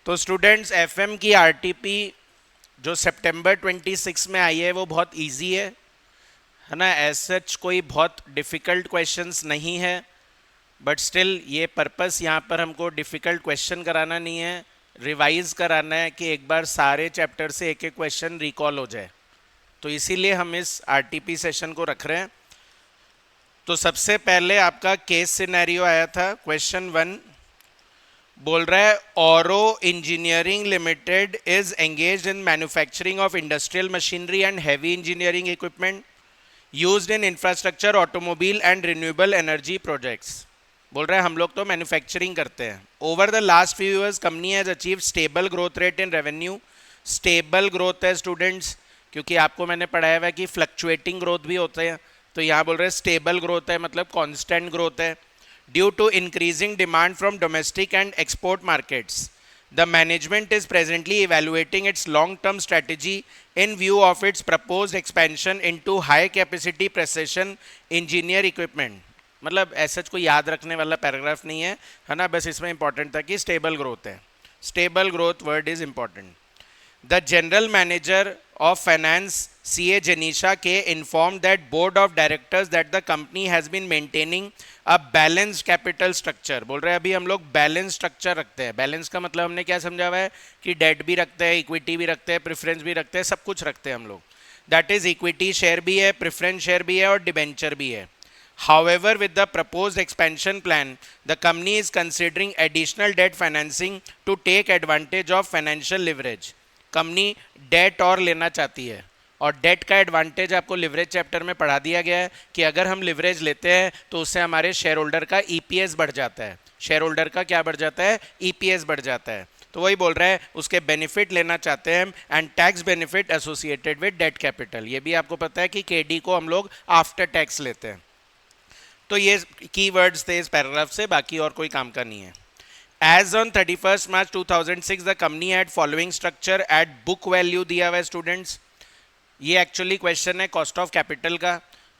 तो students FM की RTP जो सितंबर 26 में आई है वो बहुत इजी है ना। एज सच कोई बहुत डिफ़िकल्ट क्वेश्चंस नहीं है, बट स्टिल ये पर्पस यहाँ पर हमको डिफ़िकल्ट क्वेश्चन कराना नहीं है, रिवाइज कराना है कि एक बार सारे चैप्टर से एक एक क्वेश्चन रिकॉल हो जाए। तो इसीलिए हम इस आरटीपी सेशन को रख रहे हैं। तो सबसे पहले आपका केस सिनेरियो आया था, क्वेश्चन 1 बोल रहा है औरो engineering limited is engaged in manufacturing of industrial machinery and heavy engineering equipment used in infrastructure automobile and renewable energy projects. बोल रहा है हम लोग तो मैन्युफैक्चरिंग करते हैं। Over the last few years company has achieve stable growth rate in revenue. Stable growth है students, क्योंकि आपको मैंने पढ़ाया हुआ है कि फ्लक्चुएटिंग ग्रोथ भी होते हैं, तो यहाँ बोल रहे हैं स्टेबल ग्रोथ है मतलब कॉन्स्टेंट ग्रोथ है। Due to increasing demand from domestic and export markets, the management is presently evaluating its long-term strategy in view of its proposed expansion into high-capacity precision engineer equipment। मतलब ऐसा कोई याद रखने वाला paragraph नहीं है ना, बस इसमें इंपॉर्टेंट था कि स्टेबल ग्रोथ है। Stable growth word is important. The general manager of finance CA Janisha K informed that board of directors that the company has been maintaining a balanced capital structure। बोल रहे हैं अभी हम लोग balance structure रखते हैं। Balance का मतलब हमने क्या समझा हुआ है कि डेट भी रखते हैं, इक्विटी भी रखते हैं, प्रेफरेंस भी रखते हैं, सब कुछ रखते हैं हम लोग। दैट इज इक्विटी शेयर भी है, प्रेफरेंस शेयर भी है और डिबेंचर भी है। However, with the proposed expansion plan, the company is considering additional debt financing to take advantage of financial leverage। Company debt और लेना चाहती है, और डेट का एडवांटेज आपको लिवरेज चैप्टर में पढ़ा दिया गया है कि अगर हम लिवरेज लेते हैं तो उससे हमारे शेयर होल्डर का ईपीएस बढ़ जाता है। शेयर होल्डर का क्या बढ़ जाता है? ईपीएस बढ़ जाता है। तो वही बोल रहा है उसके बेनिफिट लेना चाहते हैं and tax benefit associated with debt capital. ये भी आपको पता है कि केडी को हम लोग आफ्टर टैक्स लेते हैं। तो ये कीवर्ड्स थे इस पैराग्राफ से, बाकी और कोई काम का नहीं है। As on 31st March 2006, the company had following structure at book value दिया हुआ है स्टूडेंट्स। ये एक्चुअली क्वेश्चन है कॉस्ट ऑफ कैपिटल का।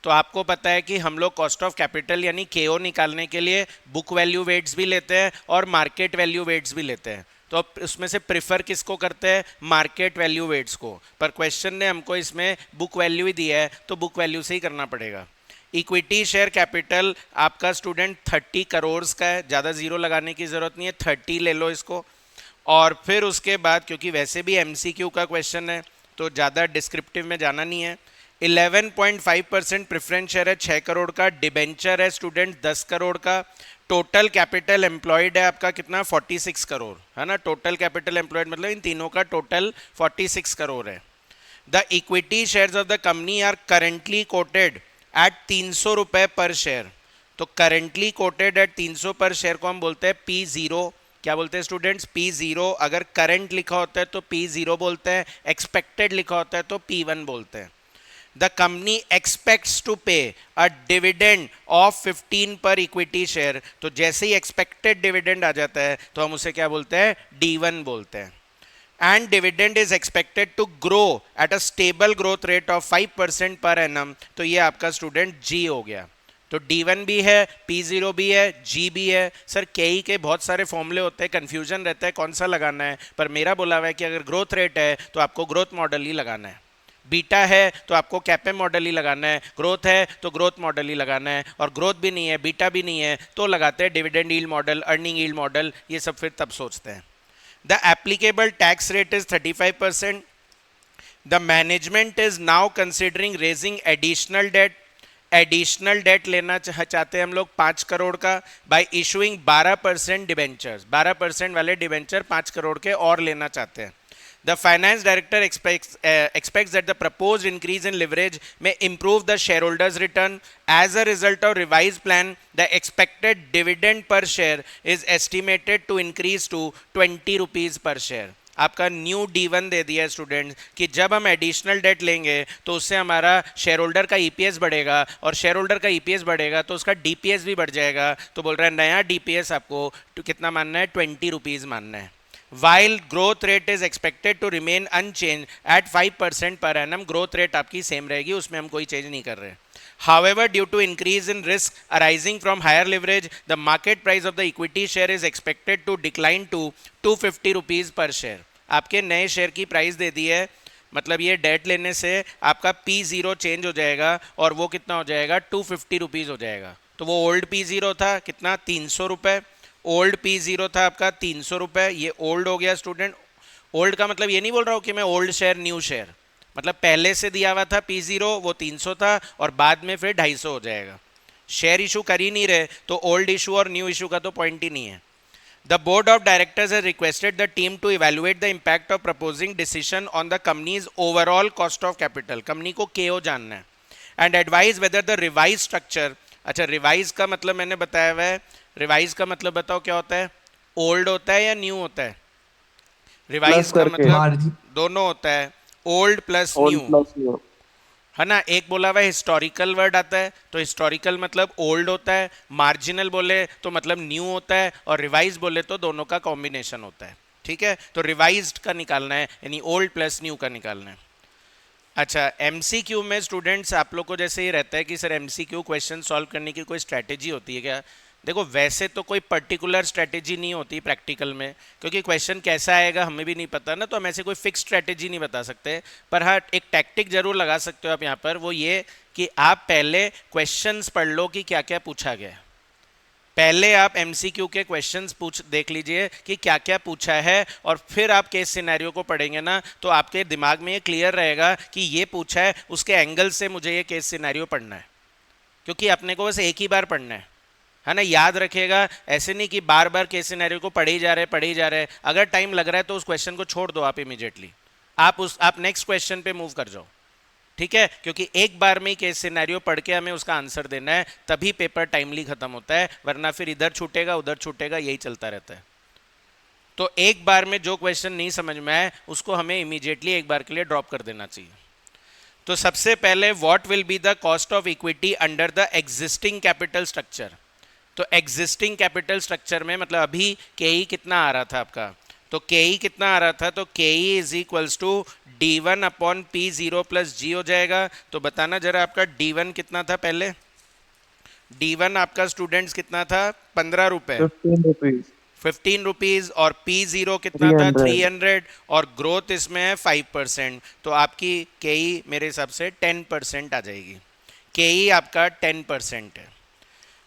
तो आपको पता है कि हम लोग कॉस्ट ऑफ कैपिटल यानी केओ निकालने के लिए बुक वैल्यू वेट्स भी लेते हैं और मार्केट वैल्यू वेट्स भी लेते हैं। तो उसमें से प्रिफर किसको करते हैं? मार्केट वैल्यू वेट्स को। पर क्वेश्चन ने हमको इसमें बुक वैल्यू ही दिया है तो बुक वैल्यू से ही करना पड़ेगा। इक्विटी शेयर कैपिटल आपका स्टूडेंट 30 करोड़ का है, ज़्यादा जीरो लगाने की ज़रूरत नहीं है, 30 ले लो इसको। और फिर उसके बाद क्योंकि वैसे भी एमसीक्यू का क्वेश्चन है तो ज़्यादा डिस्क्रिप्टिव में जाना नहीं है। 11.5% प्रेफरेंस शेयर है 6 करोड़ का, डिबेंचर है स्टूडेंट 10 करोड़ का। टोटल कैपिटल एम्प्लॉयड है आपका कितना? 46 करोड़ है ना। टोटल कैपिटल एम्प्लॉयड मतलब इन तीनों का टोटल 46 करोड़ है। The equity shares of the company are currently quoted at 300 रुपए पर शेयर। तो करेंटली कोटेड एट 300 पर शेयर को हम बोलते हैं P0। क्या बोलते हैं स्टूडेंट्स? P0। अगर करंट लिखा होता है तो P0 बोलते हैं, एक्सपेक्टेड लिखा होता है तो P1 बोलते हैं। द कंपनी एक्सपेक्ट्स टू पे अ डिविडेंड ऑफ 15 पर इक्विटी शेयर। तो जैसे ही एक्सपेक्टेड डिविडेंड आ जाता है तो हम उसे क्या बोलते हैं? D1 बोलते हैं। And dividend is expected to grow at a stable growth rate of 5% per annum। तो ये आपका स्टूडेंट G हो गया। तो D1 भी है, P0 भी है, G भी है। सर KE के बहुत सारे फॉर्मूले होते हैं, कंफ्यूजन रहता है कौन सा लगाना है, पर मेरा बोला हुआ है कि अगर ग्रोथ रेट है तो आपको ग्रोथ मॉडल ही लगाना है। बीटा है तो आपको कैपे मॉडल ही लगाना है, ग्रोथ है तो ग्रोथ मॉडल ही लगाना है, और ग्रोथ भी नहीं है, बीटा भी नहीं है तो लगाते हैं dividend yield model, earning yield model. ये सब फिर तब सोचते हैं। The applicable tax rate is 35%. The management is now considering raising additional debt। Additional date लेना चाहते हैं हम लोग 5 करोड़ का बाय इशूइंग 12% डिबेंचर्स। 12% वाले डिबेंचर 5 करोड़ के और लेना चाहते हैं। The finance director expects that the proposed increase in leverage may improve the shareholders' return. As a result of revised plan, the expected dividend per share is estimated to increase to 20 rupees per share। आपका new D1 दे दिया है students कि जब हम additional date लेंगे तो उससे हमारा शेयर होल्डर का ईपीएस बढ़ेगा, और शेयर होल्डर का ईपीएस बढ़ेगा तो उसका डीपीएस भी बढ़ जाएगा। तो बोल रहा है नया डीपीएस आपको कितना मानना है? 20 रुपीज़ मानना है। While growth rate is expected to remain unchanged at 5% per annum। Growth rate आपकी सेम रहेगी, उसमें हम कोई चेंज नहीं कर रहे। However, due to increase in risk arising from higher leverage, the market price of the equity share is expected to decline to 250 rupees per share. आपके नए शेयर की प्राइस दे दी है, मतलब ये डेट लेने से आपका P0 चेंज हो जाएगा और वो कितना हो जाएगा 250 रुपीज हो जाएगा. तो वो ओल्ड P0 था कितना 300 रुपए, ओल्ड P0 था आपका 300 रुपए, ये ओल्ड हो गया स्टूडेंट. ओल्ड का मतलब ये नहीं बोल रहा हूँ कि मैं ओल्ड शेयर न्यू शेयर, मतलब पहले से दिया हुआ था P0 वो 300 था और बाद में फिर 250 हो जाएगा. शेयर इशू कर ही नहीं रहे तो ओल्ड इशू और न्यू इशू का तो पॉइंट ही नहीं है. The board of directors has requested the team to evaluate the impact of proposing decision on the company's overall cost of capital. Company को KO जानना है. And advise whether the revised structure, अच्छा revise का मतलब मैंने बताया हुआ है, रिवाइज का मतलब बताओ क्या होता है, ओल्ड होता है या न्यू होता है. रिवाइज का मतलब दोनों होता है, ओल्ड प्लस न्यू है ना. एक बोला हुआ हिस्टोरिकल वर्ड आता है तो हिस्टोरिकल मतलब ओल्ड होता है, मार्जिनल बोले तो मतलब न्यू होता है, और रिवाइज बोले तो दोनों का कॉम्बिनेशन होता है. ठीक है, तो रिवाइज्ड का निकालना है यानी ओल्ड प्लस न्यू का निकालना है. अच्छा, एमसीक्यू में स्टूडेंट्स आप लोग को जैसे ही रहता है कि सर एमसीक्यू क्वेश्चन सॉल्व करने की कोई स्ट्रैटेजी होती है क्या. देखो वैसे तो कोई पर्टिकुलर स्ट्रैटेजी नहीं होती प्रैक्टिकल में, क्योंकि क्वेश्चन कैसा आएगा हमें भी नहीं पता ना, तो हम ऐसे कोई फिक्स स्ट्रैटेजी नहीं बता सकते. पर हाँ एक टैक्टिक जरूर लगा सकते हो आप यहाँ पर, वो ये कि आप पहले क्वेश्चंस पढ़ लो कि क्या क्या पूछा गया है. पहले आप एमसीक्यू के क्वेश्चंस देख लीजिए कि क्या क्या पूछा है, और फिर आप केस सिनेरियो को पढ़ेंगे ना तो आपके दिमाग में ये क्लियर रहेगा कि ये पूछा है, उसके एंगल से मुझे ये केस सिनेरियो पढ़ना है. क्योंकि अपने को बस एक ही बार पढ़ना है ना. याद रखिएगा, ऐसे नहीं कि बार बार केस सिनेरियो को पढ़े ही जा रहे. अगर टाइम लग रहा है तो उस क्वेश्चन को छोड़ दो आप इमीडिएटली, आप नेक्स्ट क्वेश्चन पे मूव कर जाओ. ठीक है, क्योंकि एक बार में ही केस सिनेरियो पढ़ के हमें उसका आंसर देना है, तभी पेपर टाइमली खत्म होता है, वरना फिर इधर छूटेगा उधर छूटेगा, यही चलता रहता है. तो एक बार में जो क्वेश्चन नहीं समझ में आए उसको हमें इमीडिएटली एक बार के लिए ड्रॉप कर देना चाहिए. तो सबसे पहले what will be the cost of equity under the existing capital structure. तो एग्जिस्टिंग कैपिटल स्ट्रक्चर में मतलब अभी केई कितना आ रहा था आपका, तो केई कितना आ रहा था, तो KE is equals to D1 upon P0 plus G हो जाएगा. तो बताना जरा आपका D1 कितना था पहले. D1 आपका स्टूडेंट्स कितना था 15 रुपए, 15 रुपीज, और P0 कितना था 300, और ग्रोथ इसमें है 5%. तो आपकी केई मेरे हिसाब से 10% आ जाएगी. केई आपका 10% है.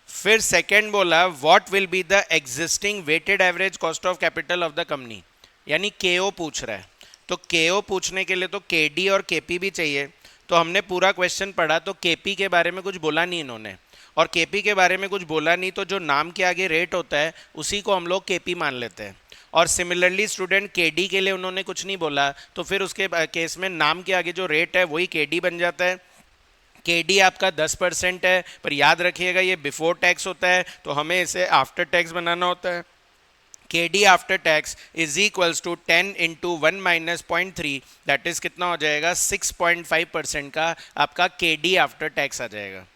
फिर सेकंड बोला what will be the existing weighted average cost of capital of the company, यानी केओ पूछ रहा है. तो केओ पूछने के लिए तो केडी और केपी भी चाहिए. तो हमने पूरा क्वेश्चन पढ़ा तो केपी के बारे में कुछ बोला नहीं इन्होंने, और केपी के बारे में कुछ बोला नहीं तो जो नाम के आगे रेट होता है उसी को हम लोग केपी मान लेते हैं. और सिमिलरली स्टूडेंट केडी के लिए उन्होंने कुछ नहीं बोला, तो फिर उसके केस में नाम के आगे जो रेट है वही केडी बन जाता है. केडी आपका 10% है, पर याद रखिएगा ये बिफोर टैक्स होता है, तो हमें इसे आफ्टर टैक्स बनाना होता है. KD after tax is equals to 10 into 1 minus 0.3, that is कितना हो जाएगा 6.5% का आपका KD आफ्टर टैक्स आ जाएगा.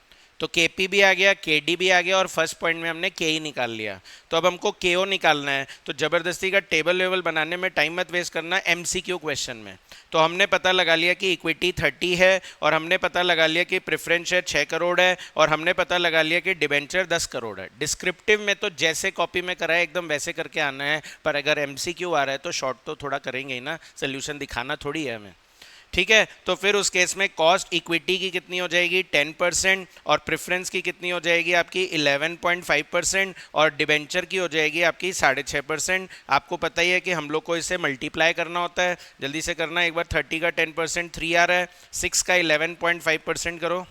तो KP भी आ गया, KD भी आ गया, और फर्स्ट पॉइंट में हमने KE निकाल लिया. तो अब हमको KO निकालना है, तो जबरदस्ती का टेबल वेबल बनाने में टाइम मत वेस्ट करना MCQ क्वेश्चन में. तो हमने पता लगा लिया कि इक्विटी 30 है, और हमने पता लगा लिया कि प्रेफरेंस शेयर 6 करोड़ है, और हमने पता लगा लिया कि डिबेंचर 10 करोड़ है. डिस्क्रिप्टिव में तो जैसे कॉपी में कराए एकदम वैसे करके आना है, पर अगर MCQ आ रहा है तो शॉर्ट तो थोड़ा करेंगे ही ना, सोल्यूशन दिखाना थोड़ी है हमें. ठीक है, तो फिर उस केस में कॉस्ट इक्विटी की कितनी हो जाएगी 10%, और प्रेफरेंस की कितनी हो जाएगी आपकी 11.5%, और डिबेंचर की हो जाएगी आपकी 6.5%. आपको पता ही है कि हम लोग को इसे मल्टीप्लाई करना होता है, जल्दी से करना. एक बार 30 का 10% 3 आ रहा है, 6 का 11.5% करो,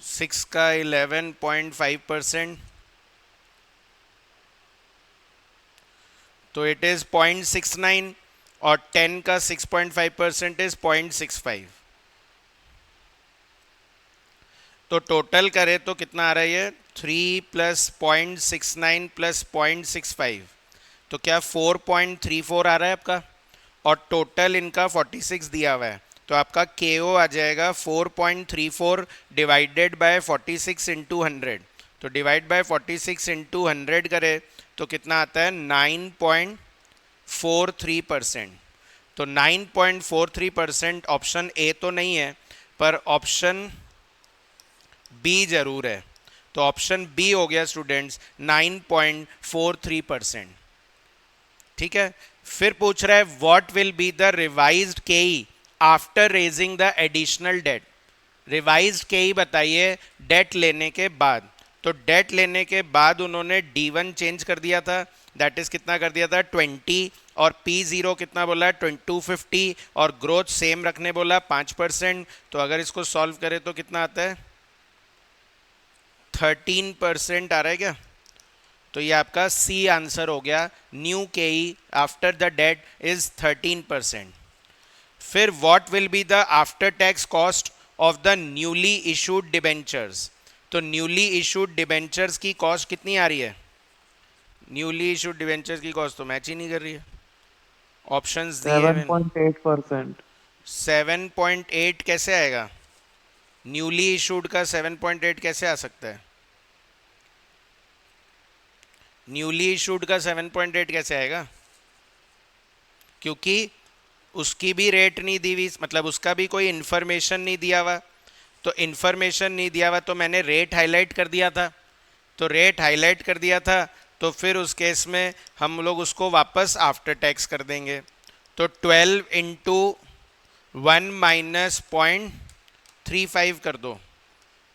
6 का 11.5%, तो इट इज 0.69, और 10 का 6.5% इज 0.65. तो टोटल करें तो कितना आ रहा है ये 3 प्लस 0.69 प्लस 0.65, तो क्या 4.34 आ रहा है आपका, और टोटल इनका 46 दिया हुआ है. तो आपका KO आ जाएगा 4.34 डिवाइडेड बाय 46 इंटू 100. तो डिवाइड बाय 46 इंटू 100 करें तो कितना आता है 9.43%. तो 9.43% ऑप्शन ए तो नहीं है, पर ऑप्शन बी जरूर है। तो ऑप्शन बी हो गया स्टूडेंट्स 9.43%। ठीक है, फिर पूछ रहा है what will be the revised KE after raising the additional debt. Revised KE बताइए डेट लेने के बाद। तो डेट लेने के बाद उन्होंने D1 चेंज कर दिया था, दैट इज कितना कर दिया था 20, और P0 कितना बोला 250, और ग्रोथ सेम रखने बोला 5%। तो अगर इसको सॉल्व करें तो कितना आता है 13% आ रहा है क्या? तो ये आपका सी आंसर हो गया, न्यू केई आफ्टर द डेट इज 13%। फिर what will be the after tax cost of the newly issued debentures. तो न्यूली इशूड डिबेंचर्स की कॉस्ट कितनी आ रही है? न्यूली इशूड डिबेंचर्स की कॉस्ट तो मैच ही नहीं कर रही है, ऑप्शंस दिए मैंने। 7.8%। 7.8 कैसे आएगा? न्यूली इशूड का 7.8 कैसे आ सकता है? न्यूली इशूड का 7.8 कैसे आएगा? क्योंकि उसकी भी रेट नहीं दी हुई, मतलब उसका भी कोई इन्फॉर्मेशन नहीं दिया हुआ। तो इन्फॉर्मेशन नहीं दिया हुआ तो मैंने रेट हाईलाइट कर दिया था। तो रेट हाईलाइट कर दिया था तो फिर उस केस में हम लोग उसको वापस आफ्टर टैक्स कर देंगे। तो 12 इंटू 1 माइनस 0.35 कर दो,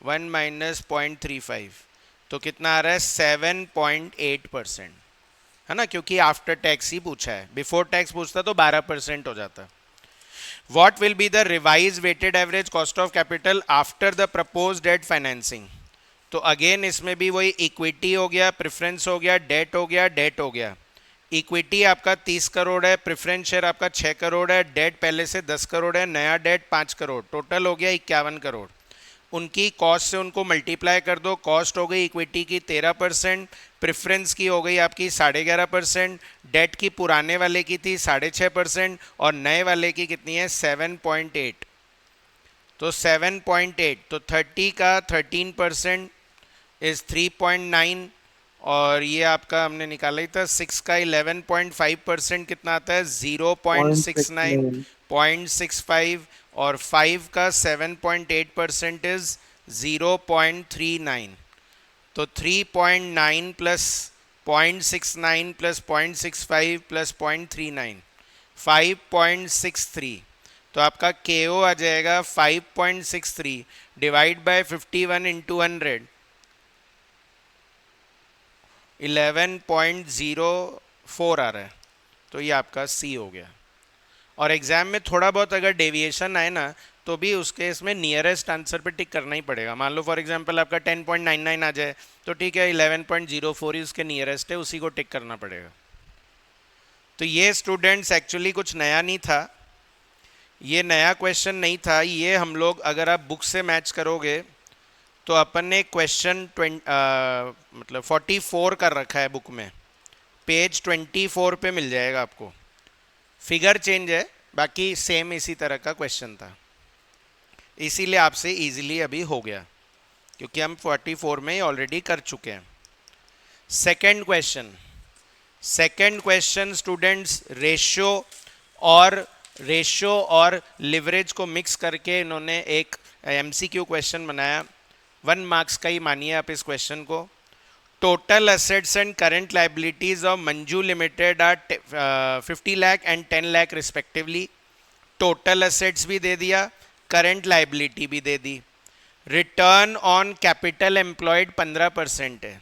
1 माइनस 0.35, तो कितना आ रहा है 7.8%, है ना, क्योंकि आफ्टर टैक्स ही पूछा है, बिफोर टैक्स पूछता तो 12% हो जाता। What will be the revised weighted average cost of capital after the proposed debt financing? तो अगेन इसमें भी वही इक्विटी हो गया, प्रेफरेंस हो गया, डेट हो गया, डेट हो गया। इक्विटी आपका 30 करोड़ है, प्रेफरेंस शेयर आपका 6 करोड़ है, डेट पहले से 10 करोड़ है, नया डेट 5 करोड़, टोटल हो गया 51 करोड़। उनकी कॉस्ट से उनको मल्टीप्लाई कर दो, कॉस्ट हो गई इक्विटी की 13%, प्रेफरेंस की हो गई आपकी 11.5%, डेट की पुराने वाले की थी 6.5%, और नए वाले की कितनी है 7.8। तो 7.8, तो 30 का 13% इज 3.9, और ये आपका हमने निकाला ही था 6 का 11.5% कितना आता है 0.69, 0.69। 0.65, और 5 का 7.8% इज 0.39। तो 3.9 प्लस 0.69 प्लस 0.65 प्लस 0.39, 5.63। तो आपका KO आ जाएगा 5.63 डिवाइड बाय 51 इंटू 100, 11.04 आ रहा है। तो ये आपका C हो गया। और एग्जाम में थोड़ा बहुत अगर डेविएशन आए ना तो भी उसके इसमें नियरेस्ट आंसर पे टिक करना ही पड़ेगा। मान लो फॉर एग्जांपल आपका 10.99 आ जाए तो ठीक है, 11.04 ही उसके नियरेस्ट है, उसी को टिक करना पड़ेगा। तो ये स्टूडेंट्स एक्चुअली कुछ नया नहीं था, ये नया क्वेश्चन नहीं था, ये हम लोग अगर आप बुक से मैच करोगे तो अपन ने क्वेश्चन मतलब 44 कर रखा है बुक में, पेज 24 पे मिल जाएगा आपको। फिगर चेंज है, बाकी सेम इसी तरह का क्वेश्चन था, इसीलिए आपसे इजीली अभी हो गया क्योंकि हम 44 में ऑलरेडी कर चुके हैं। सेकंड क्वेश्चन स्टूडेंट्स, रेशियो और लिवरेज को मिक्स करके इन्होंने एक MCQ क्वेश्चन बनाया, 1 मार्क्स का ही मानिए आप इस क्वेश्चन को। Total assets and current liabilities of Manju limited are 50 lakh and 10 lakh respectively. Total assets भी दे दिया, करंट लाइबिलिटी भी दे दी। रिटर्न ऑन कैपिटल एम्प्लॉयड 15% है।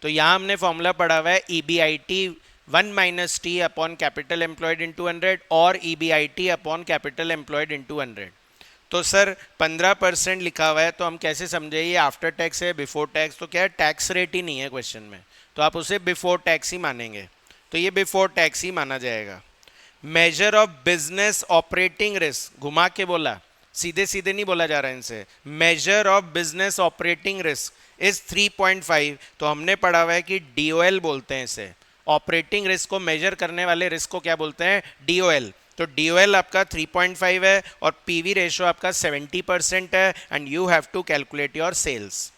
तो यहाँ हमने फॉर्मूला पढ़ा हुआ है EBIT 1 minus T upon capital employed into 100 और EBIT upon capital employed into 100। तो सर 15% लिखा हुआ है तो हम कैसे समझे ये आफ्टर टैक्स है बिफोर टैक्स? तो क्या है, टैक्स रेट ही नहीं है क्वेश्चन में, तो आप उसे बिफोर टैक्स ही मानेंगे, तो ये बिफोर टैक्स ही माना जाएगा। Measure of business operating risk, घुमा के बोला, सीधे सीधे नहीं बोला जा रहा है इनसे। Measure of business operating risk is 3.5, तो हमने पढ़ा हुआ है कि DOL बोलते हैं इसे, ऑपरेटिंग रिस्क को मेजर करने वाले रिस्क को क्या बोलते हैं, DOL। तो DOL आपका 3.5 है और PV रेशो आपका 70% है, and you have to calculate your sales.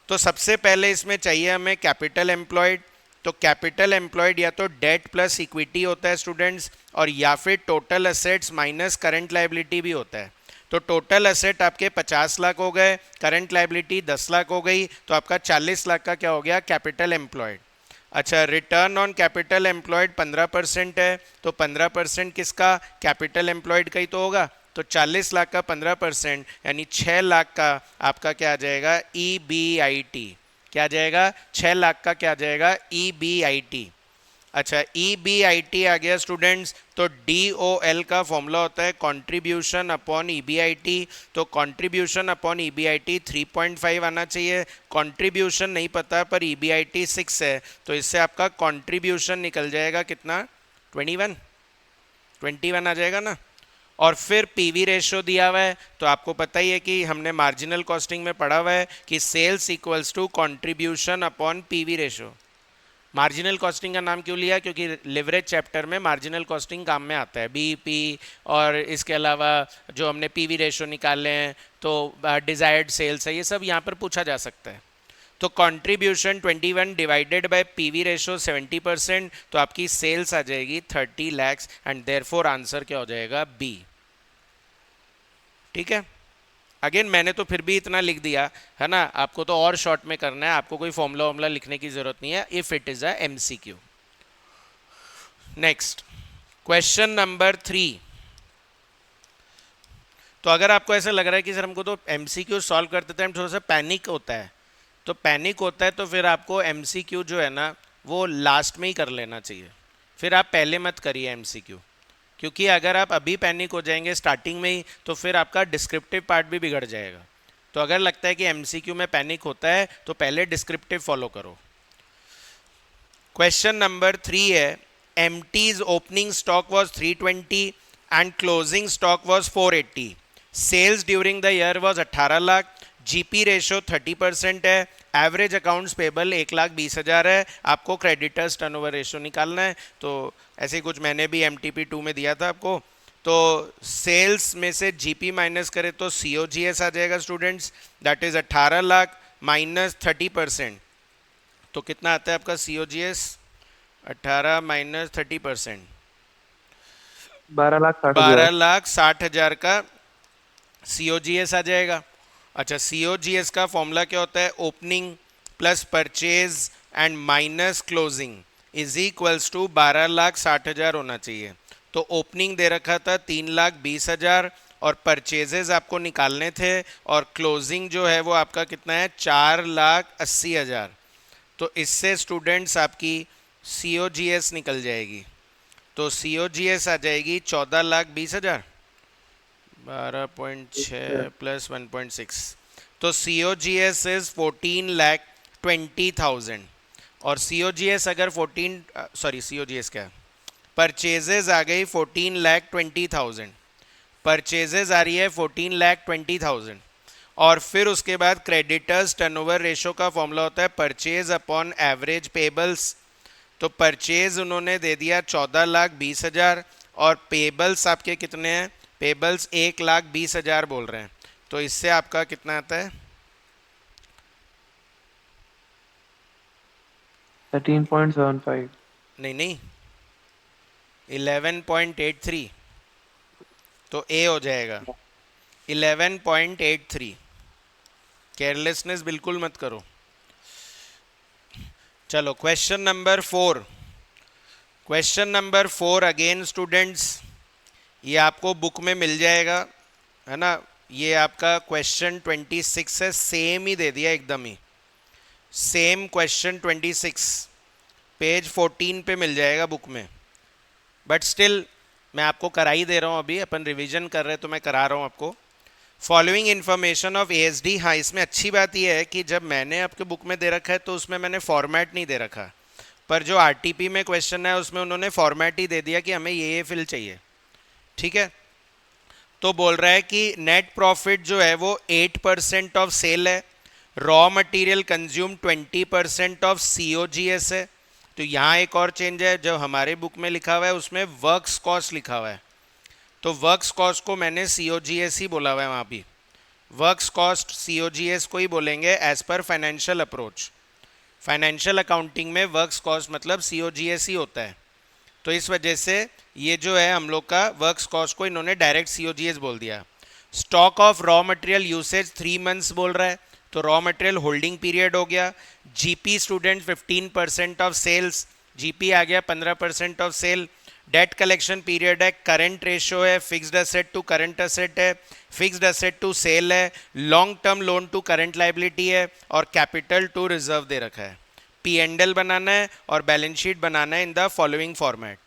तो सबसे पहले इसमें चाहिए हमें कैपिटल एम्प्लॉयड, तो कैपिटल एम्प्लॉयड या तो डेट प्लस इक्विटी होता है स्टूडेंट्स, और या फिर total assets minus current liability भी होता है। तो तो टोटल एसेट आपके 50 लाख हो गए, करंट लायबिलिटी 10 लाख हो गई, तो आपका 40 लाख का क्या हो गया, कैपिटल एम्प्लॉयड। अच्छा, रिटर्न ऑन कैपिटल एम्प्लॉयड 15% है, तो 15% किसका, कैपिटल एम्प्लॉयड का ही तो होगा। तो 40 लाख का 15% यानी 6 लाख का आपका क्या आ जाएगा, EBIT। क्या आ जाएगा, 6 लाख का क्या आ जाएगा, EBIT। अच्छा, EBIT आ गया स्टूडेंट्स, तो DOL का फॉर्मूला होता है कंट्रीब्यूशन अपॉन EBIT। तो कंट्रीब्यूशन अपॉन EBIT 3.5 आना चाहिए। कंट्रीब्यूशन नहीं पता पर EBIT 6 है, तो इससे आपका कंट्रीब्यूशन निकल जाएगा कितना, 21 आ जाएगा ना। और फिर पीवी रेशो दिया हुआ है, तो आपको पता ही है कि हमने मार्जिनल कॉस्टिंग में पढ़ा हुआ है कि sales equals to contribution upon PV ratio. Marginal costing का नाम क्यों लिया, क्योंकि लिवरेज चैप्टर में मार्जिनल कॉस्टिंग काम में आता है, बीईपी और इसके अलावा जो हमने पीवी रेशो निकाले हैं, तो डिजायर्ड सेल्स है, ये सब यहाँ पर पूछा जा सकता है। तो contribution 21 divided by PV ratio 70%, तो आपकी सेल्स आ जाएगी 30 lakhs एंड देयरफॉर आंसर क्या हो जाएगा, बी। ठीक है, अगेन मैंने तो फिर भी इतना लिख दिया है ना, आपको तो और शॉर्ट में करना है, आपको कोई फॉर्मूला वॉर्मूला लिखने की जरूरत नहीं है, if it is a MCQ। Next question number 3। तो अगर आपको ऐसा लग रहा है कि सर हमको तो MCQ सॉल्व करते टाइम थोड़ा सा पैनिक होता है, तो पैनिक होता है तो फिर आपको MCQ जो है ना वो लास्ट में ही कर लेना चाहिए, फिर आप पहले मत करिए MCQ, क्योंकि अगर आप अभी पैनिक हो जाएंगे स्टार्टिंग में ही तो फिर आपका डिस्क्रिप्टिव पार्ट भी बिगड़ जाएगा। तो अगर लगता है कि MCQ में पैनिक होता है तो पहले डिस्क्रिप्टिव फॉलो करो। क्वेश्चन नंबर 3 है, एमटीज opening stock was 320 and closing was 480, sales during the year was 18 lakh, GP ratio 30% है, एवरेज अकाउंट्स पेबल 1,20,000 है, आपको क्रेडिटर्स टर्नओवर रेशो निकालना है। तो ऐसे कुछ मैंने भी MTP 2 में दिया था आपको। तो सेल्स में से जीपी माइनस करें तो COGS आ जाएगा students, that is 18 lakh minus 30%, तो कितना आता है आपका COGS, 18 माइनस 30%, 12,60,000 का COGS आ जाएगा। अच्छा, COGS का फॉर्मूला क्या होता है, opening plus purchase and minus closing is equals to 12,60,000 होना चाहिए। तो ओपनिंग दे रखा था 3,20,000 और परचेजेस आपको निकालने थे, और क्लोजिंग जो है वो आपका कितना है, 4,80,000। तो इससे स्टूडेंट्स आपकी COGS निकल जाएगी, तो COGS आ जाएगी 14,20,000, 12.6 प्लस 1.6, तो COGS इज 14,20,000। और COGS अगर COGS क्या है, परचेजेज आ गई 14,20,000, परचेजेज आ रही है 14,20,000, और फिर उसके बाद क्रेडिटर्स टर्नओवर रेशो का फॉर्मूला होता है परचेज अपॉन एवरेज पेबल्स। तो परचेज उन्होंने दे दिया 14,20,000 और पेबल्स आपके कितने हैं, पेबल्स 1,20,000 बोल रहे हैं, तो इससे आपका कितना आता है, 13.75, नहीं 11.83, तो ए हो जाएगा 11.83। केयरलेसनेस बिल्कुल मत करो। चलो question number 4। Question number 4 again students ये आपको बुक में मिल जाएगा, है ना, ये आपका क्वेश्चन 26 है, सेम ही दे दिया एकदम ही, सेम क्वेश्चन 26 पेज 14 पे मिल जाएगा बुक में, बट स्टिल मैं आपको करा ही दे रहा हूँ, अभी अपन रिवीजन कर रहे हैं तो मैं करा रहा हूँ आपको। फॉलोइंग इन्फॉर्मेशन ऑफ ASD, हाँ इसमें अच्छी बात यह है कि जब मैंने आपके बुक में दे रखा है तो उसमें मैंने फॉर्मेट नहीं दे रखा, पर जो RTP में क्वेश्चन है उसमें उन्होंने फॉर्मेट ही दे दिया कि हमें ये फिल चाहिए। ठीक है, तो बोल रहा है कि नेट प्रॉफिट जो है वो 8% ऑफ सेल है, raw material consume 20% of COGS है। तो यहाँ एक और चेंज है, जो हमारे बुक में लिखा हुआ है उसमें वर्क्स कॉस्ट लिखा हुआ है, तो वर्क्स कॉस्ट को मैंने COGS ही बोला हुआ है, वहाँ भी वर्क्स कॉस्ट COGS को ही बोलेंगे as per financial approach. Financial accounting में वर्क्स कॉस्ट मतलब COGS ही होता है, तो इस वजह से ये जो है हम लोग का वर्क्स कॉस्ट को इन्होंने डायरेक्ट COGS बोल दिया। Stock of raw material usage 3 months बोल रहा है, तो रॉ मटेरियल होल्डिंग पीरियड हो गया। GP student 15% of sales, GP आ गया 15% of sale. Debt collection period है, करंट रेशो है, fixed asset to current asset है, फिक्स्ड असेट टू सेल है, long term loan to current liability है, और कैपिटल टू रिजर्व दे रखा है। पी एंड एल बनाना है और बैलेंस शीट बनाना है इन द फॉलोइंग फॉर्मेट।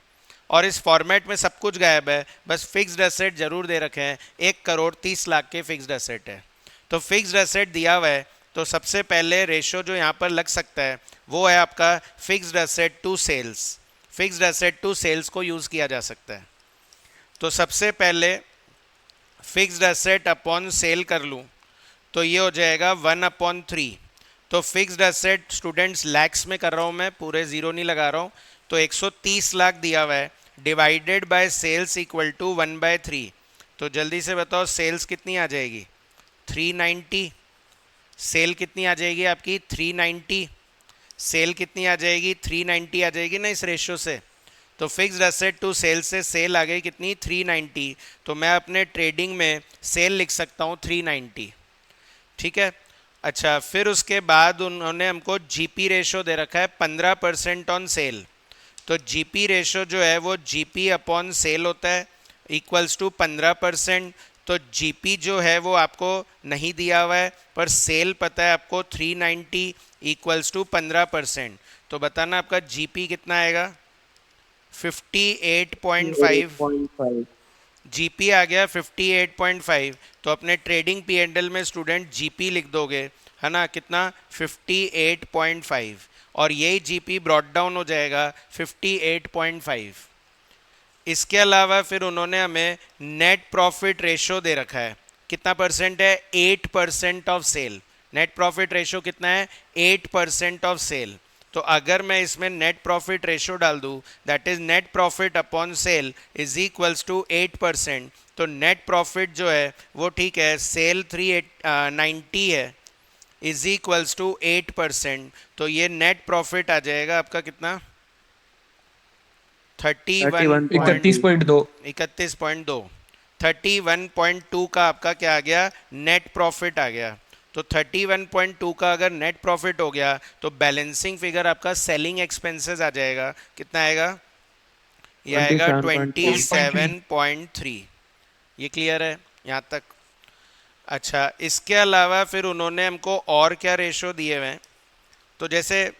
और इस फॉर्मेट में सब कुछ गायब है, बस फिक्स्ड असेट जरूर दे रखे हैं। 1,30,00,000 के फिक्स्ड असेट है। तो फिक्स्ड असेट दिया हुआ है, तो सबसे पहले रेशो जो यहाँ पर लग सकता है वो है आपका fixed asset to sales. Fixed asset to sales को यूज़ किया जा सकता है। तो सबसे पहले फिक्स्ड असेट अपॉन सेल कर लूँ तो ये हो जाएगा 1/3। तो फिक्स्ड असेट स्टूडेंट्स लैक्स में कर रहा हूँ मैं, पूरे ज़ीरो नहीं लगा रहा हूँ। तो 130 लाख दिया हुआ है, divided by sales equal to 1/3। तो जल्दी से बताओ सेल्स कितनी आ जाएगी? 390। सेल कितनी आ जाएगी आपकी? 390। सेल कितनी आ जाएगी? 390 आ जाएगी ना इस रेशियो से। तो फिक्स्ड असेट टू सेल से सेल आ गई कितनी? 390। तो मैं अपने ट्रेडिंग में सेल लिख सकता हूँ 390। ठीक है। अच्छा, फिर उसके बाद उन्होंने हमको जीपी रेशो दे रखा है 15% ऑन सेल। तो जीपी रेशो जो है वो जीपी अपॉन सेल होता है, इक्वल्स टू 15%। तो जीपी जो है वो आपको नहीं दिया हुआ है, पर सेल पता है आपको 390 इक्वल्स टू 15%। तो बताना आपका जीपी कितना आएगा? 58.5। 8.5। जीपी आ गया 58.5। तो अपने ट्रेडिंग पी एंड एल में स्टूडेंट जीपी लिख दोगे, है ना, कितना? 58.5। और यही जीपी ब्रॉट डाउन हो जाएगा 58.5। इसके अलावा फिर उन्होंने हमें नेट प्रॉफिट रेशो दे रखा है, कितना परसेंट है? 8% of sale. Net profit ratio कितना है? 8% ऑफ सेल। तो अगर मैं इसमें नेट प्रॉफिट रेशो डाल दूं, that is net profit upon sale is equals to 8%। तो नेट प्रॉफिट जो है वो ठीक है, सेल 390 है, इज इक्वल्स टू 8%। तो ये नेट प्रॉफिट आ जाएगा आपका कितना? 31.2। 31.2। 31.2 का आपका क्या आ गया? नेट प्रॉफिट आ गया। तो 31.2 का अगर नेट प्रॉफिट हो गया तो बैलेंसिंग फिगर आपका सेलिंग एक्सपेंसेस आ जाएगा, कितना आएगा? ये आएगा 27.3। ये क्लियर है यहाँ तक? अच्छा, इसके अलावा फिर उन्होंने हमको और क्या रेशो दिए हुए हैं? तो जैसे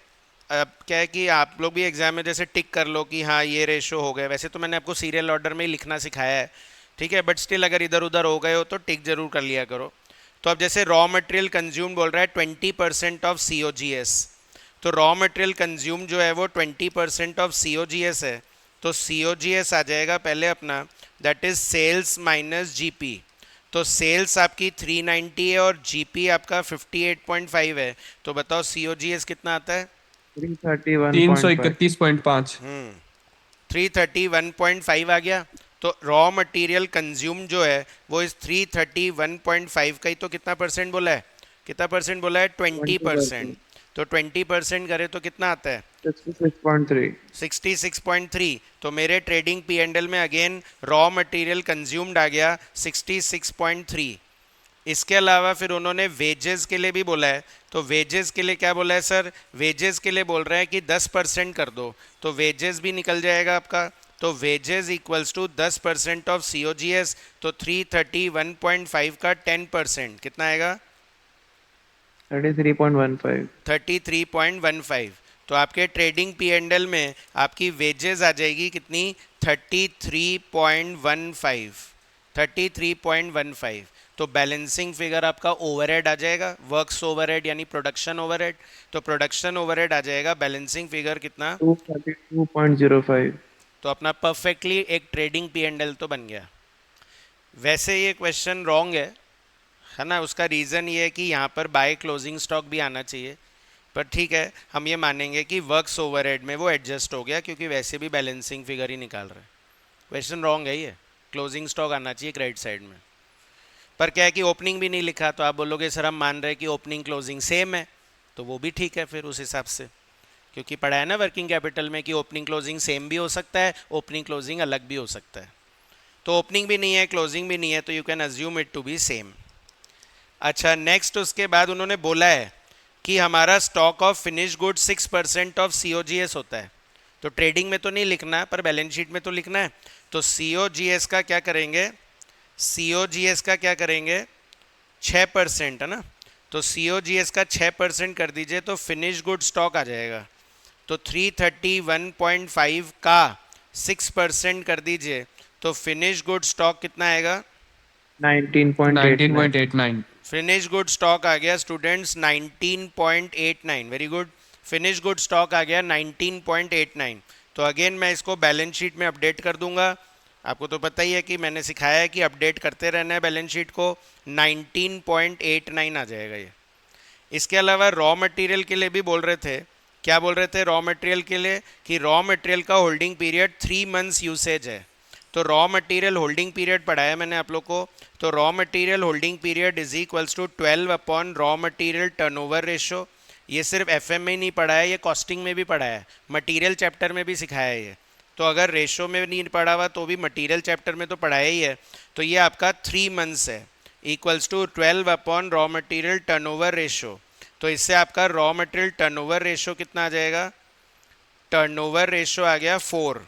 अब क्या है कि आप लोग भी एग्जाम में जैसे टिक कर लो कि हाँ ये रेशो हो गए। वैसे तो मैंने आपको सीरियल ऑर्डर में ही लिखना सिखाया है, ठीक है, बट स्टिल अगर इधर उधर हो गए हो तो टिक जरूर कर लिया करो। तो अब जैसे रॉ मटेरियल कंज्यूम बोल रहा है 20% ऑफ COGS। तो रॉ मटेरियल कंज्यूम जो है वो 20% ऑफ COGS है। तो COGS आ जाएगा पहले अपना, that is sales minus GP. तो सेल्स आपकी 390 है और जीपी आपका 58.5 है। तो बताओ COGS कितना आता है? 331.5। 331.5। 331.5 आ गया। तो रॉ मटेरियल कंज्यूम जो है वो इस 331.5 का ही तो कितना परसेंट बोला है? कितना परसेंट बोला है? 20%। तो 20% करे तो कितना आता है? 66.3। 66.3। तो मेरे ट्रेडिंग पी एंड एल में अगेन रॉ मटेरियल कंज्यूम्ड आ गया 66.3। इसके अलावा फिर उन्होंने वेजेस के लिए भी बोला है। तो वेजेस के लिए क्या बोला है सर? वेजेस के लिए बोल रहे हैं कि 10% कर दो। तो वेजेस भी निकल जाएगा आपका। तो wages equals to 10% of COGS। तो 331.5 का 10% कितना आएगा? 33.15। 33.15। तो आपके ट्रेडिंग पी एंड एल में आपकी वेजेस आ जाएगी कितनी? 33.15। 33.15। तो बैलेंसिंग फिगर आपका ओवरहेड आ जाएगा, वर्क्स ओवरहेड यानी प्रोडक्शन ओवरहेड। तो प्रोडक्शन ओवरहेड आ जाएगा, बैलेंसिंग फिगर कितना? 232.05। तो अपना परफेक्टली एक ट्रेडिंग पी एंड एल तो बन गया। वैसे ये क्वेश्चन रॉन्ग है ना, उसका रीज़न ये है कि यहाँ पर बाय क्लोजिंग स्टॉक भी आना चाहिए, पर ठीक है, हम ये मानेंगे कि वर्क्स ओवरहेड में वो एडजस्ट हो गया क्योंकि वैसे भी बैलेंसिंग फिगर ही निकाल रहे हैं। क्वेश्चन रॉन्ग है ये, क्लोजिंग स्टॉक आना चाहिए क्रेडिट साइड में। पर क्या है कि ओपनिंग भी नहीं लिखा, तो आप बोलोगे सर हम मान रहे हैं कि ओपनिंग क्लोजिंग सेम है, तो वो भी ठीक है फिर उस हिसाब से, क्योंकि पढ़ा है ना वर्किंग कैपिटल में कि ओपनिंग क्लोजिंग सेम भी हो सकता है, ओपनिंग क्लोजिंग अलग भी हो सकता है। तो ओपनिंग भी नहीं है, क्लोजिंग भी नहीं है, तो you can assume it to be same. अच्छा, नेक्स्ट उसके बाद उन्होंने बोला है कि हमारा stock of finish good 6% of COGS होता है। तो ट्रेडिंग में तो नहीं लिखना पर बैलेंस शीट में तो लिखना है। तो COGS का क्या करेंगे, COGS का क्या करेंगे, 6% है ना। तो COGS का 6% कर दीजिए तो फिनिश गुड स्टॉक आ जाएगा। तो 331.5 का 6% कर दीजिए तो फिनिश गुड स्टॉक कितना आएगा, 19.89। 19.89। फिनिश गुड स्टॉक आ गया students 19.89। Very good, finish good stock आ गया 19.89। तो अगेन मैं इसको बैलेंस शीट में अपडेट कर दूंगा। आपको तो पता ही है कि मैंने सिखाया है कि अपडेट करते रहना है बैलेंस शीट को। 19.89 आ जाएगा ये। इसके अलावा रॉ मटेरियल के लिए भी बोल रहे थे। क्या बोल रहे थे रॉ मटेरियल के लिए, कि रॉ मटेरियल का होल्डिंग पीरियड 3 मंथ्स यूसेज है। तो रॉ मटेरियल होल्डिंग पीरियड पढ़ाया मैंने आप लोग को। तो raw material holding period is equals to 12 upon raw material turnover ratio. ये सिर्फ FM में ही नहीं पढ़ा है, ये कॉस्टिंग में भी पढ़ा है, मटेरियल चैप्टर में भी सिखाया है ये। तो अगर रेशो में नहीं पढ़ा हुआ तो भी मटेरियल चैप्टर में तो पढ़ाया ही है। तो ये आपका 3 मंथ्स है, equals to 12 upon raw material turnover ratio. तो इससे आपका रॉ मटेरियल टर्नओवर रेशो कितना आ जाएगा, टर्नओवर रेशो आ गया 4।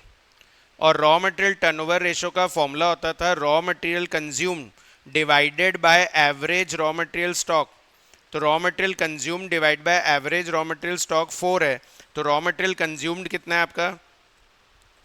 और रॉ मटेरियल टर्नओवर रेशो का फॉर्मूला होता था raw material consume divided by average raw material stock. तो raw material consume divide by average raw material stock 4 है। तो रॉ मटेरियल कंज्यूम्ड कितना है आपका,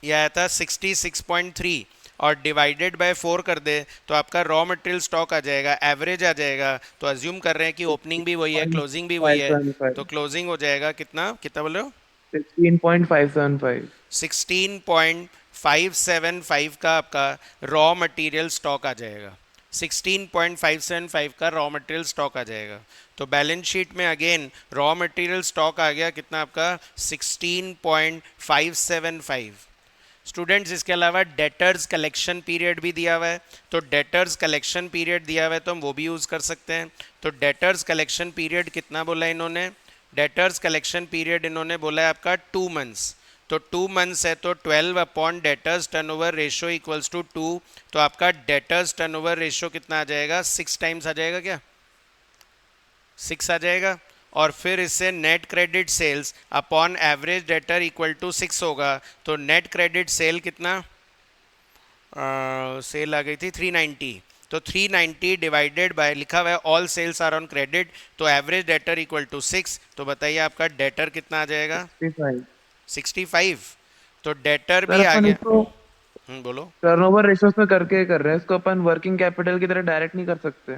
यह आया था 66.3 और डिवाइडेड बाय 4 कर दे तो आपका रॉ मटेरियल स्टॉक आ जाएगा, एवरेज आ जाएगा। तो अज्यूम कर रहे हैं कि ओपनिंग भी वही है, क्लोजिंग भी वही है। 575। तो क्लोजिंग हो जाएगा कितना, कितना बोल रहे हो, 16.575। 16.575 का आपका रॉ मटेरियल स्टॉक आ जाएगा। 16.575 का रॉ मटेरियल स्टॉक आ जाएगा। तो बैलेंस शीट में अगेन रॉ मटेरियल स्टॉक आ गया कितना आपका 16.575। स्टूडेंट्स इसके अलावा डेटर्स कलेक्शन पीरियड भी दिया हुआ है। तो डेटर्स कलेक्शन पीरियड दिया हुआ है तो हम वो भी यूज़ कर सकते हैं। तो डेटर्स कलेक्शन पीरियड कितना बोला इन्होंने, डेटर्स कलेक्शन पीरियड इन्होंने बोला है आपका 2 मंथ्स। तो 2 मंथ्स है तो 12 upon debtors turnover ratio equals to 2। तो आपका डेटर्स टर्नओवर रेशो कितना आ जाएगा, 6 टाइम्स आ जाएगा, क्या 6 आ जाएगा। और फिर इससे net credit sales upon average debtor equal to 6 होगा। तो नेट क्रेडिट सेल कितना, सेल आ गई थी 390। तो 390 डिवाइडेड बाय लिखा हुआ है all sales are on credit. तो एवरेज डेटर इक्वल टू 6। तो बताइए आपका डेटर कितना आ जाएगा, 65। 65। तो डेटर सर भी आ अपन गया। इसको बोलो। टर्नओवर रेशियोज में करके कर रहे हैं, इसको अपन वर्किंग कैपिटल की तरह डायरेक्ट नहीं कर सकते।